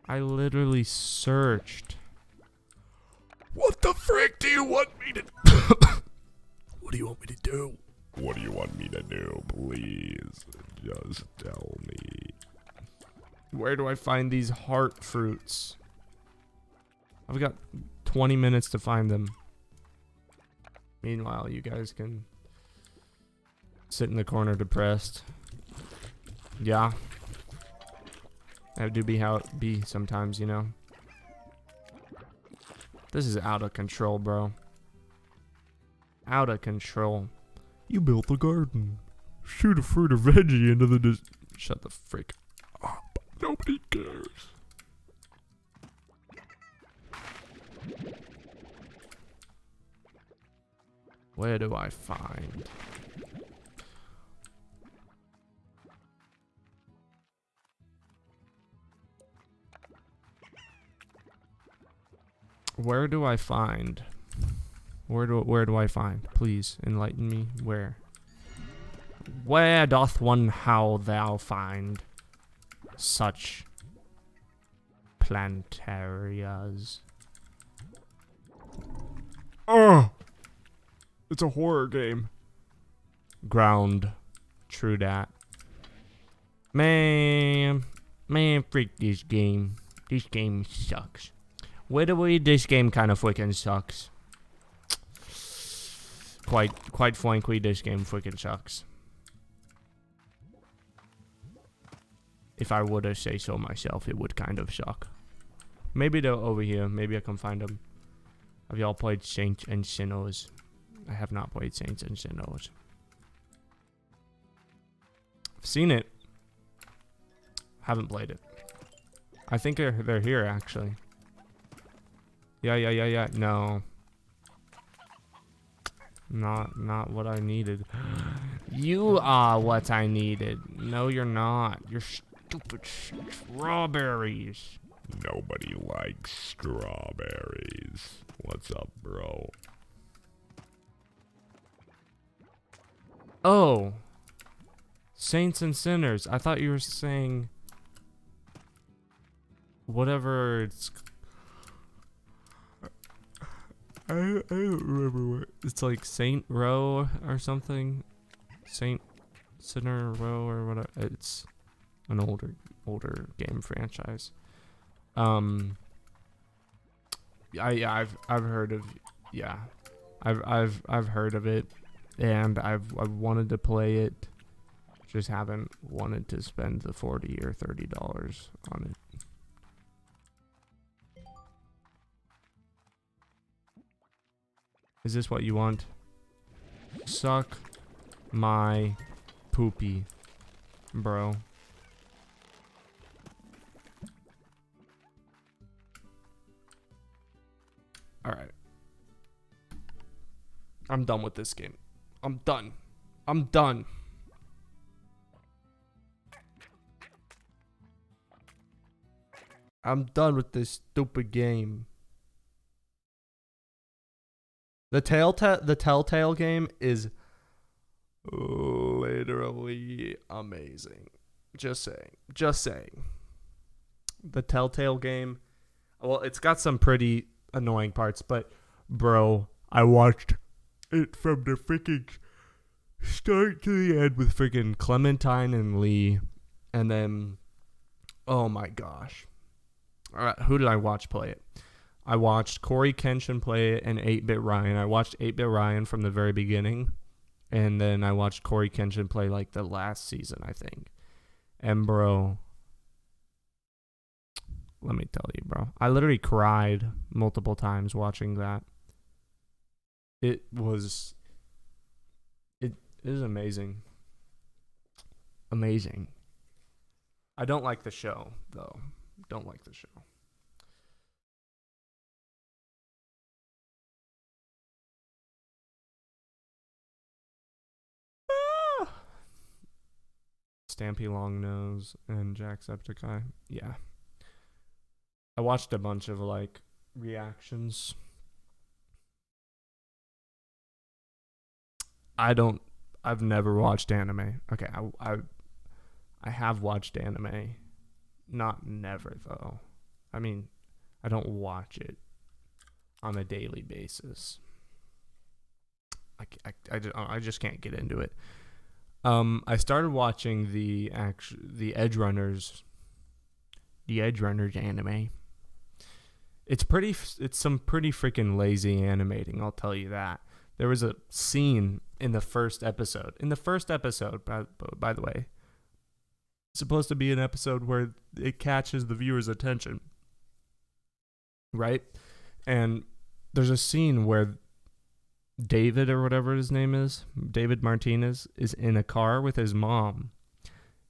I literally searched. What the frick do you want me to What do you want me to do? What do you want me to do? Please, just tell me. Where do I find these heart fruits? I've got 20 minutes to find them. Meanwhile, you guys can sit in the corner depressed. Yeah. That do be how it be sometimes, you know. This is out of control, bro. Out of control. You built a garden. Shoot a fruit or veggie into the Shut the frick up. Nobody cares. Where do I find? Where do I find? Where do I find? Please enlighten me. Where? Where doth one how thou find such plantarias? Oh! It's a horror game. Ground. True dat. Man, freak this game. This game sucks. Literally, this game kind of freaking sucks. Quite frankly, this game freaking sucks. If I were to say so myself, it would kind of suck. Maybe they're over here. Maybe I can find them. Have y'all played Saints and Sinners? I have not played Saints and Sinners. I've seen it. Haven't played it. I think they're here, actually. Yeah. No. Not what I needed. You are what I needed. No, you're not. You're stupid strawberries. Nobody likes strawberries. What's up, bro? Oh. Saints and Sinners. I thought you were saying whatever it's... I don't remember what it's like. Saint Row or something. Saint Sinner Row or whatever. It's an older game franchise. I've heard of, yeah, I've heard of it, and I've wanted to play it, just haven't wanted to spend the $40 or $30 on it. Is this what you want? Suck my poopy, bro. Alright. I'm done with this game. I'm done. I'm done. I'm done with this stupid game. The Telltale game is literally amazing. Just saying. The Telltale game, well, it's got some pretty annoying parts, but bro, I watched it from the freaking start to the end with freaking Clementine and Lee, and then, oh my gosh. Alright, who did I watch play it? I watched Corey Kenshin play it and 8-Bit Ryan. I watched 8-Bit Ryan from the very beginning, and then I watched Corey Kenshin play like the last season, I think. And bro, let me tell you, bro, I literally cried multiple times watching that. It is amazing. Amazing. I don't like the show, though. Don't like the show. Stampy Longnose and Jacksepticeye. Yeah. I watched a bunch of like reactions. I've never watched anime. Okay, I have watched anime. Not never though. I mean, I don't watch it on a daily basis. I just can't get into it. I started watching the Edge Runners anime. It's some pretty freaking lazy animating, I'll tell you that. There was a scene in the first episode. By the way, it's supposed to be an episode where it catches the viewer's attention. Right? And there's a scene where David, or whatever his name is, David Martinez, is in a car with his mom.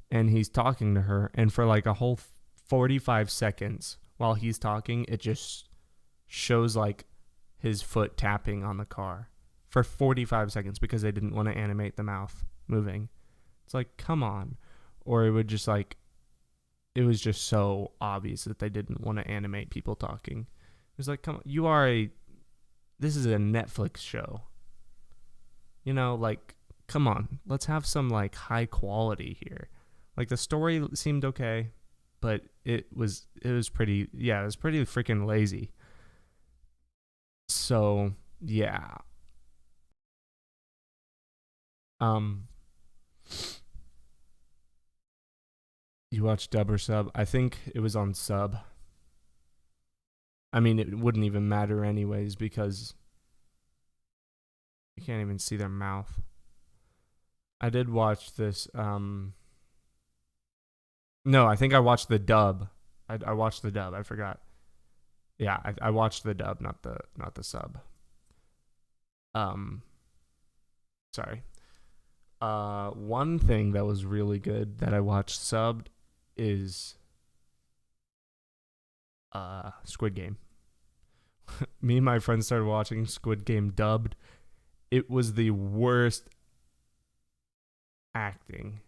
And he's talking to her. And for like a whole 45 seconds while he's talking, it just shows like his foot tapping on the car. For 45 seconds because they didn't want to animate the mouth moving. It's like, come on. Or it would just like, it was just so obvious that they didn't want to animate people talking. It was like, come on, this is a Netflix show. You know, like, come on, let's have some like high quality here. Like the story seemed okay, but it was pretty freaking lazy. So, yeah. You watched dub or sub? I think it was on sub. I mean, it wouldn't even matter anyways because you can't even see their mouth. I did watch this. No, I think I watched the dub. I watched the dub. I forgot. Yeah, I watched the dub, not the sub. Sorry. One thing that was really good that I watched subbed is Squid Game. Me and my friends started watching Squid Game dubbed. It was the worst acting.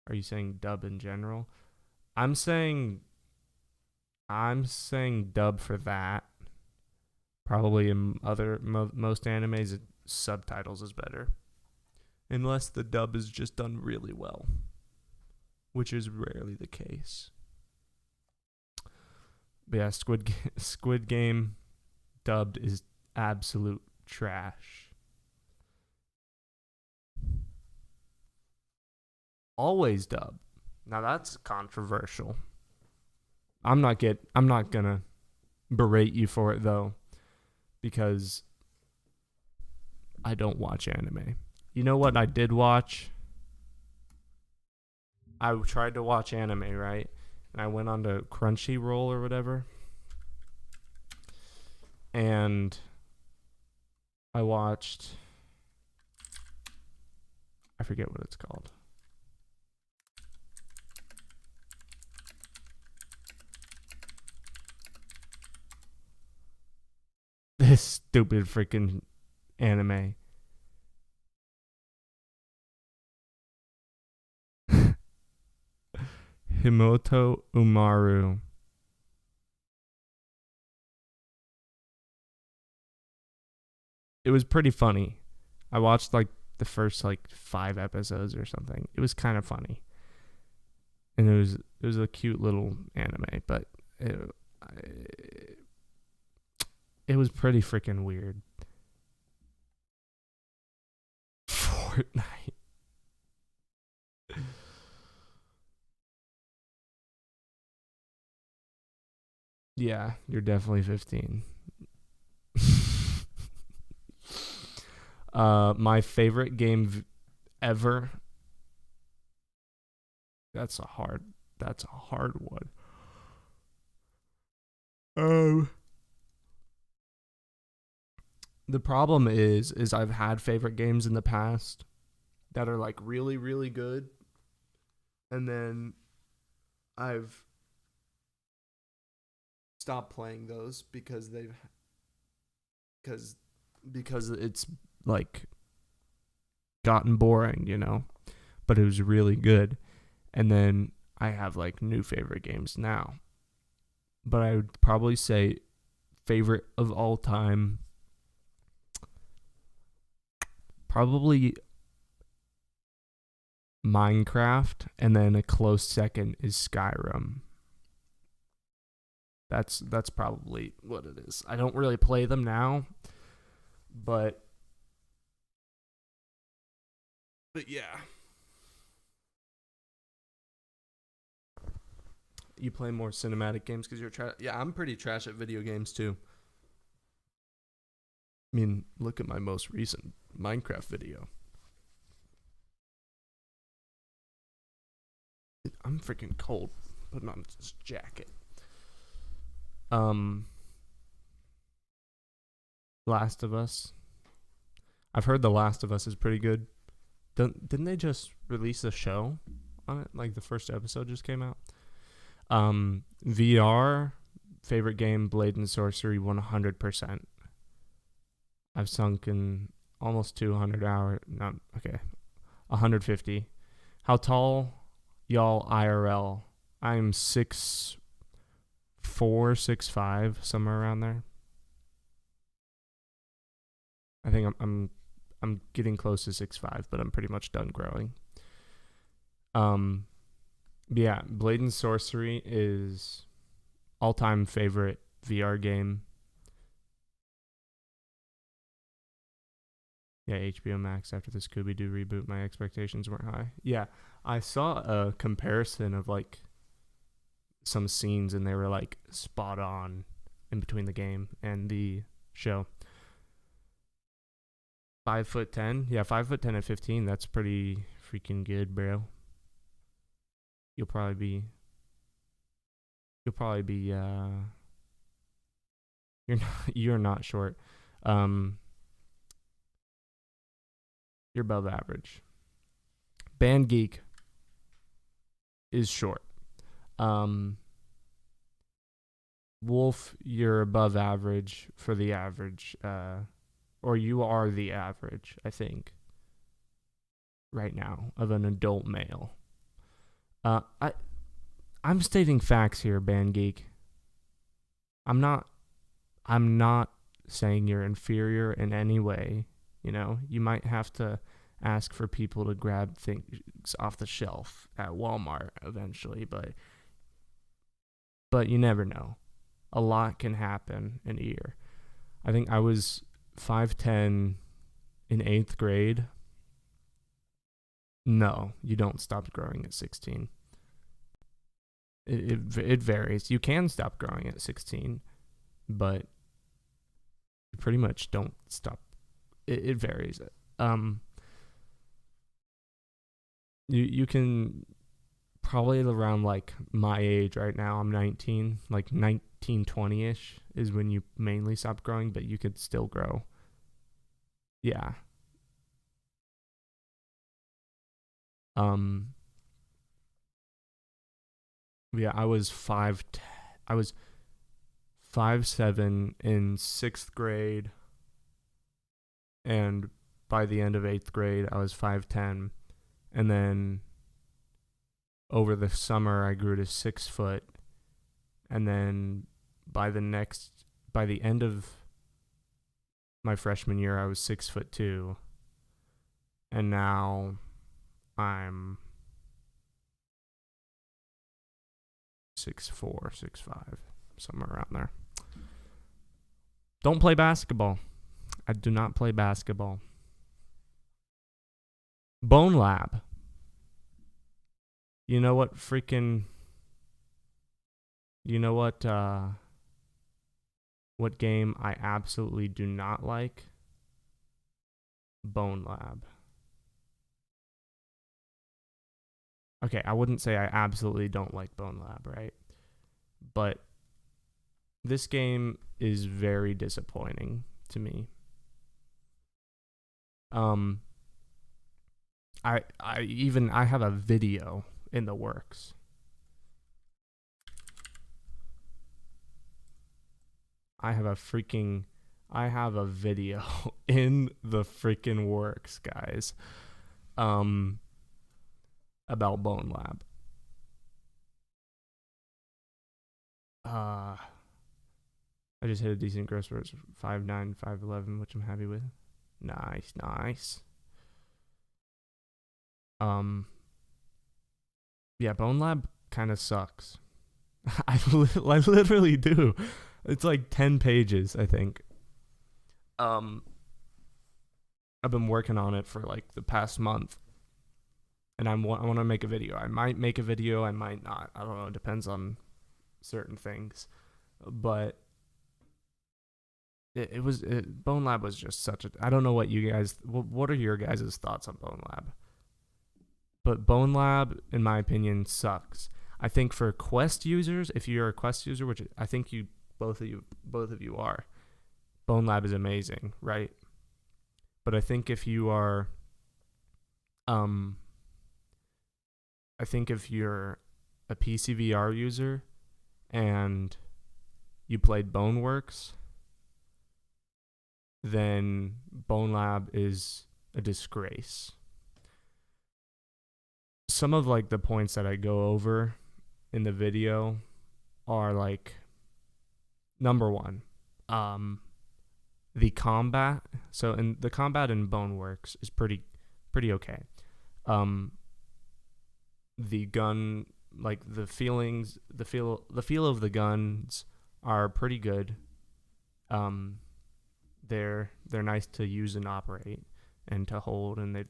Are you saying dub in general? I'm saying dub for that. Probably in most animes, subtitles is better. Unless the dub is just done really well, which is rarely the case. But yeah, Squid Game dubbed is absolute trash. Always dub. Now that's controversial. I'm not gonna berate you for it though, because I don't watch anime. You know what I did watch? I tried to watch anime, right? And I went on to Crunchyroll or whatever. And I watched, I forget what it's called. This stupid freaking anime. Himoto Umaru. It was pretty funny. I watched like the first like 5 episodes or something. It was kind of funny. And it was a cute little anime, but it was pretty freaking weird. Fortnite. Yeah, you're definitely 15. My favorite game ever. That's a hard one. The problem is I've had favorite games in the past that are like really, really good, and then I've stopped playing those because it's like gotten boring, you know. but it was really good. And then I have like new favorite games now. But I would probably say favorite of all time, probably Minecraft, and then a close second is Skyrim. That's probably what it is. I don't really play them now, but yeah. You play more cinematic games because you're trash. Yeah, I'm pretty trash at video games too. I mean, look at my most recent Minecraft video. I'm freaking cold. Putting on this jacket. Last of Us. I've heard The Last of Us is pretty good. Didn't they just release a show on it? Like the first episode just came out. VR, favorite game, Blade and Sorcery, 100%. I've sunk in almost 200 hours. No, okay, 150. How tall, y'all? IRL. I'm 6'4", 6'5", somewhere around there. I think I'm getting close to 6'5", but I'm pretty much done growing. Yeah, Blade and Sorcery is all-time favorite VR game. Yeah, HBO Max after the Scooby-Doo reboot, my expectations weren't high. Yeah, I saw a comparison of like some scenes and they were like spot on in between the game and the show. 5'10", yeah, 5'10" at 15. That's pretty freaking good, bro. You'll probably be you're not short. You're above average. Band Geek is short. Wolf, you're above average for the average, or you are the average, I think, right now, of an adult male. I'm stating facts here, Band Geek. I'm not saying you're inferior in any way. You know, you might have to ask for people to grab things off the shelf at Walmart eventually, but you never know. A lot can happen in a year. I think I was 5'10" in 8th grade. No, you don't stop growing at 16. It varies. You can stop growing at 16, but you pretty much don't stop. It varies. You can probably around like my age right now. I'm 19, like 19, 20-ish is when you mainly stop growing, but you could still grow. Yeah. Yeah, I was 5'7" in 6th grade, and by the end of 8th grade, I was 5'10", and then over the summer, I grew to 6 foot, and then by the end of my freshman year, I was 6'2", and now I'm 6'4", 6'5", somewhere around there. Don't play basketball. I do not play basketball. Bone Lab. You know what what game I absolutely do not like? Bone Lab. Okay, I wouldn't say I absolutely don't like Bone Lab, right? But this game is very disappointing to me. I have a video in the works. I have a video in the freaking works, guys. about Bone Lab. I just hit a decent gross verse 5'9", 5'11", which I'm happy with. Nice. Yeah, Bone Lab kind of sucks. I literally do. It's like 10 pages, I think. I've been working on it for like the past month, and I want to make a video. I might make a video, I might not. I don't know. It depends on certain things, but Bone Lab was just such a. I don't know what you guys. What are your guys' thoughts on Bone Lab? But Bone Lab, in my opinion, sucks. I think for Quest users, if you're a Quest user, which I think both of you are, Bone Lab is amazing, right? But I think if you are, I think if you're a PCVR user and you played Boneworks, then Bone Lab is a disgrace. Some of like the points that I go over in the video are like, number one, the combat. So in the combat in Boneworks is pretty okay. The gun, like the feel of the guns are pretty good. They're nice to use and operate and to hold, and they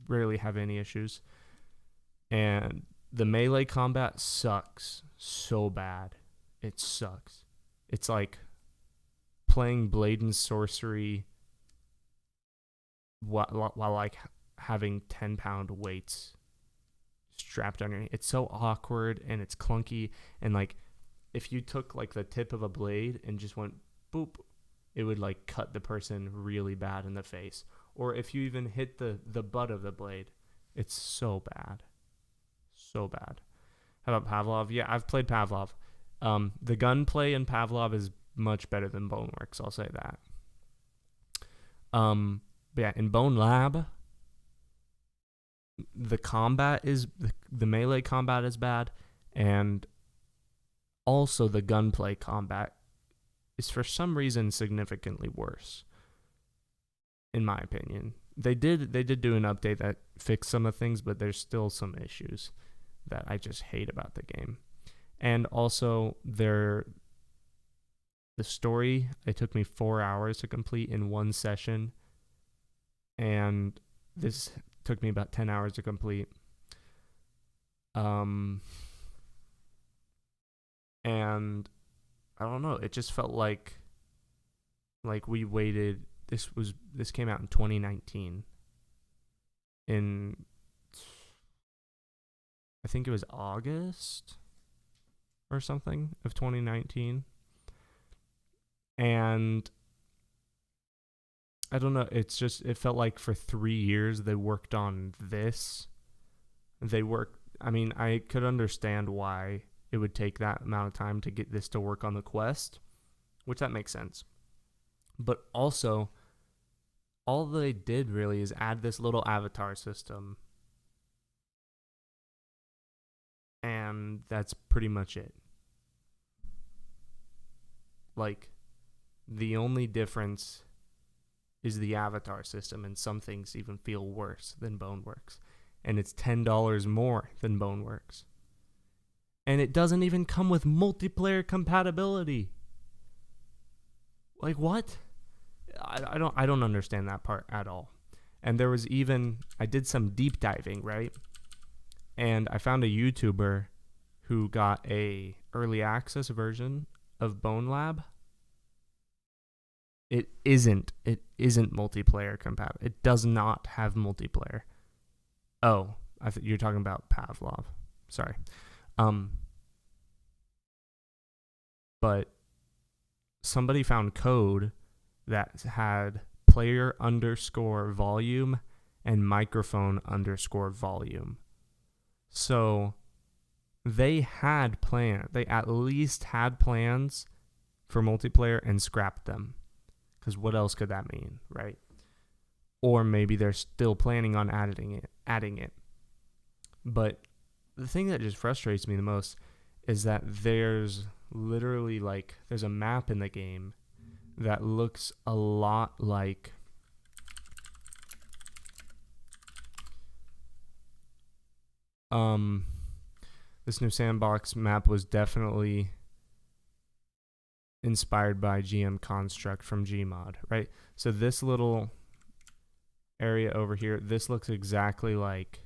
rarely have any issues. And the melee combat sucks so bad. It sucks. It's like playing Blade and Sorcery while like having 10-pound weights strapped on your knee. It's so awkward and it's clunky, and like if you took like the tip of a blade and just went boop, it would like cut the person really bad in the face. Or if you even hit the butt of the blade, it's so bad. So bad. How about Pavlov? Yeah, I've played Pavlov. The gunplay in Pavlov is much better than Boneworks, I'll say that. But yeah, in Bone Lab, the combat is the melee combat is bad, and also the gunplay combat is for some reason significantly worse, in my opinion. They did do an update that fixed some of the things, but there's still some issues that I just hate about the game. And also the story, it took me 4 hours to complete in one session, and this took me about 10 hours to complete. And I don't know, it just felt like we waited. This came out in 2019. I think it was August or something of 2019. And I don't know, it felt like for 3 years they worked on this. I could understand why it would take that amount of time to get this to work on the Quest, which that makes sense. But also, all they did really is add this little avatar system. And that's pretty much it. Like, the only difference is the avatar system, and some things even feel worse than Boneworks. And it's $10 more than Boneworks. And it doesn't even come with multiplayer compatibility. Like, what? I don't understand that part at all. And there was even, I did some deep diving, right? And I found a YouTuber who got a early access version of Bone Lab. It isn't multiplayer compatible. It does not have multiplayer. Oh, you're talking about Pavlov. Sorry. But somebody found code that had player_volume and microphone_volume. So they at least had plans for multiplayer and scrapped them. Because what else could that mean, right? Or maybe they're still planning on adding it. But the thing that just frustrates me the most is that there's literally like there's a map in the game that looks a lot like this new sandbox map was definitely inspired by GM Construct from Gmod, right? So this little area over here, this looks exactly like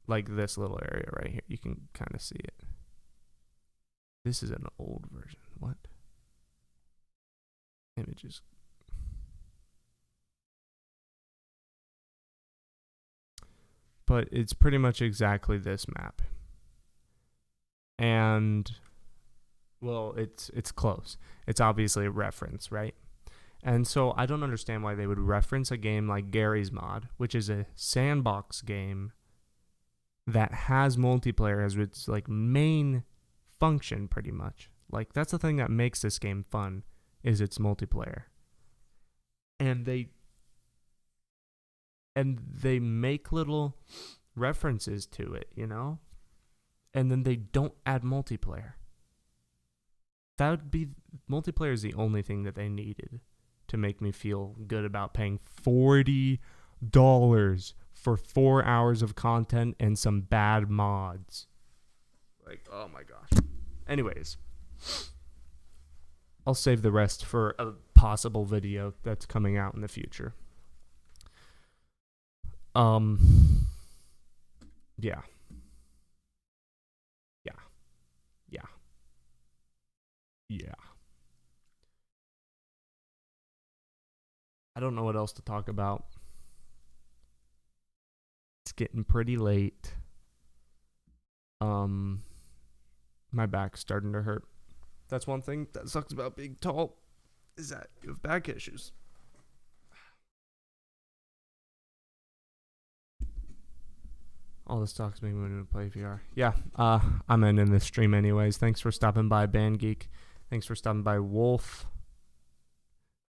this little area right here. You can kind of see it. This is an old version. What? Images. But it's pretty much exactly this map. And well, it's close. It's obviously a reference, right? And so I don't understand why they would reference a game like Gary's Mod, which is a sandbox game that has multiplayer as its like main function pretty much. Like that's the thing that makes this game fun is its multiplayer. And they make little references to it, you know? And then they don't add multiplayer. That would be multiplayer is the only thing that they needed to make me feel good about paying $40 for 4 hours of content and some bad mods. Like, oh my gosh. Anyways, I'll save the rest for a possible video that's coming out in the future. Yeah. Yeah. I don't know what else to talk about. It's getting pretty late. My back's starting to hurt. That's one thing that sucks about being tall, is that you have back issues. All this talks make me want to play VR. Yeah, I'm ending this stream anyways. Thanks for stopping by, Band Geek. Thanks for stopping by, Wolf.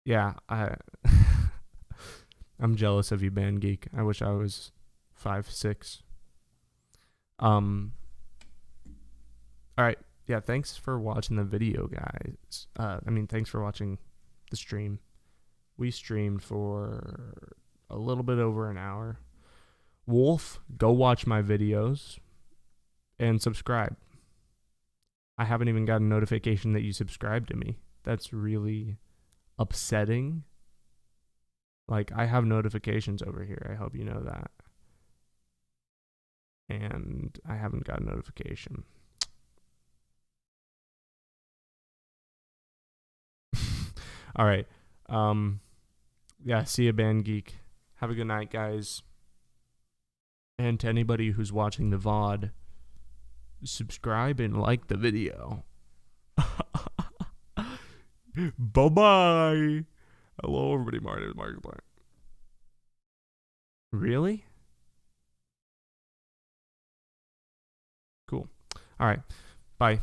Yeah, I'm jealous of you, Band Geek. I wish I was 5'6". All right. Yeah, thanks for watching the video, guys. Thanks for watching the stream. We streamed for a little bit over an hour. Wolf, go watch my videos and subscribe. I haven't even got a notification that you subscribed to me. That's really upsetting. Like, I have notifications over here. I hope you know that. And I haven't got a notification. All right. Yeah, see you, Band Geek. Have a good night, guys. And to anybody who's watching the VOD, subscribe and like the video. Bye-bye. Hello, everybody. My name is Markiplier. Really? Cool. All right. Bye.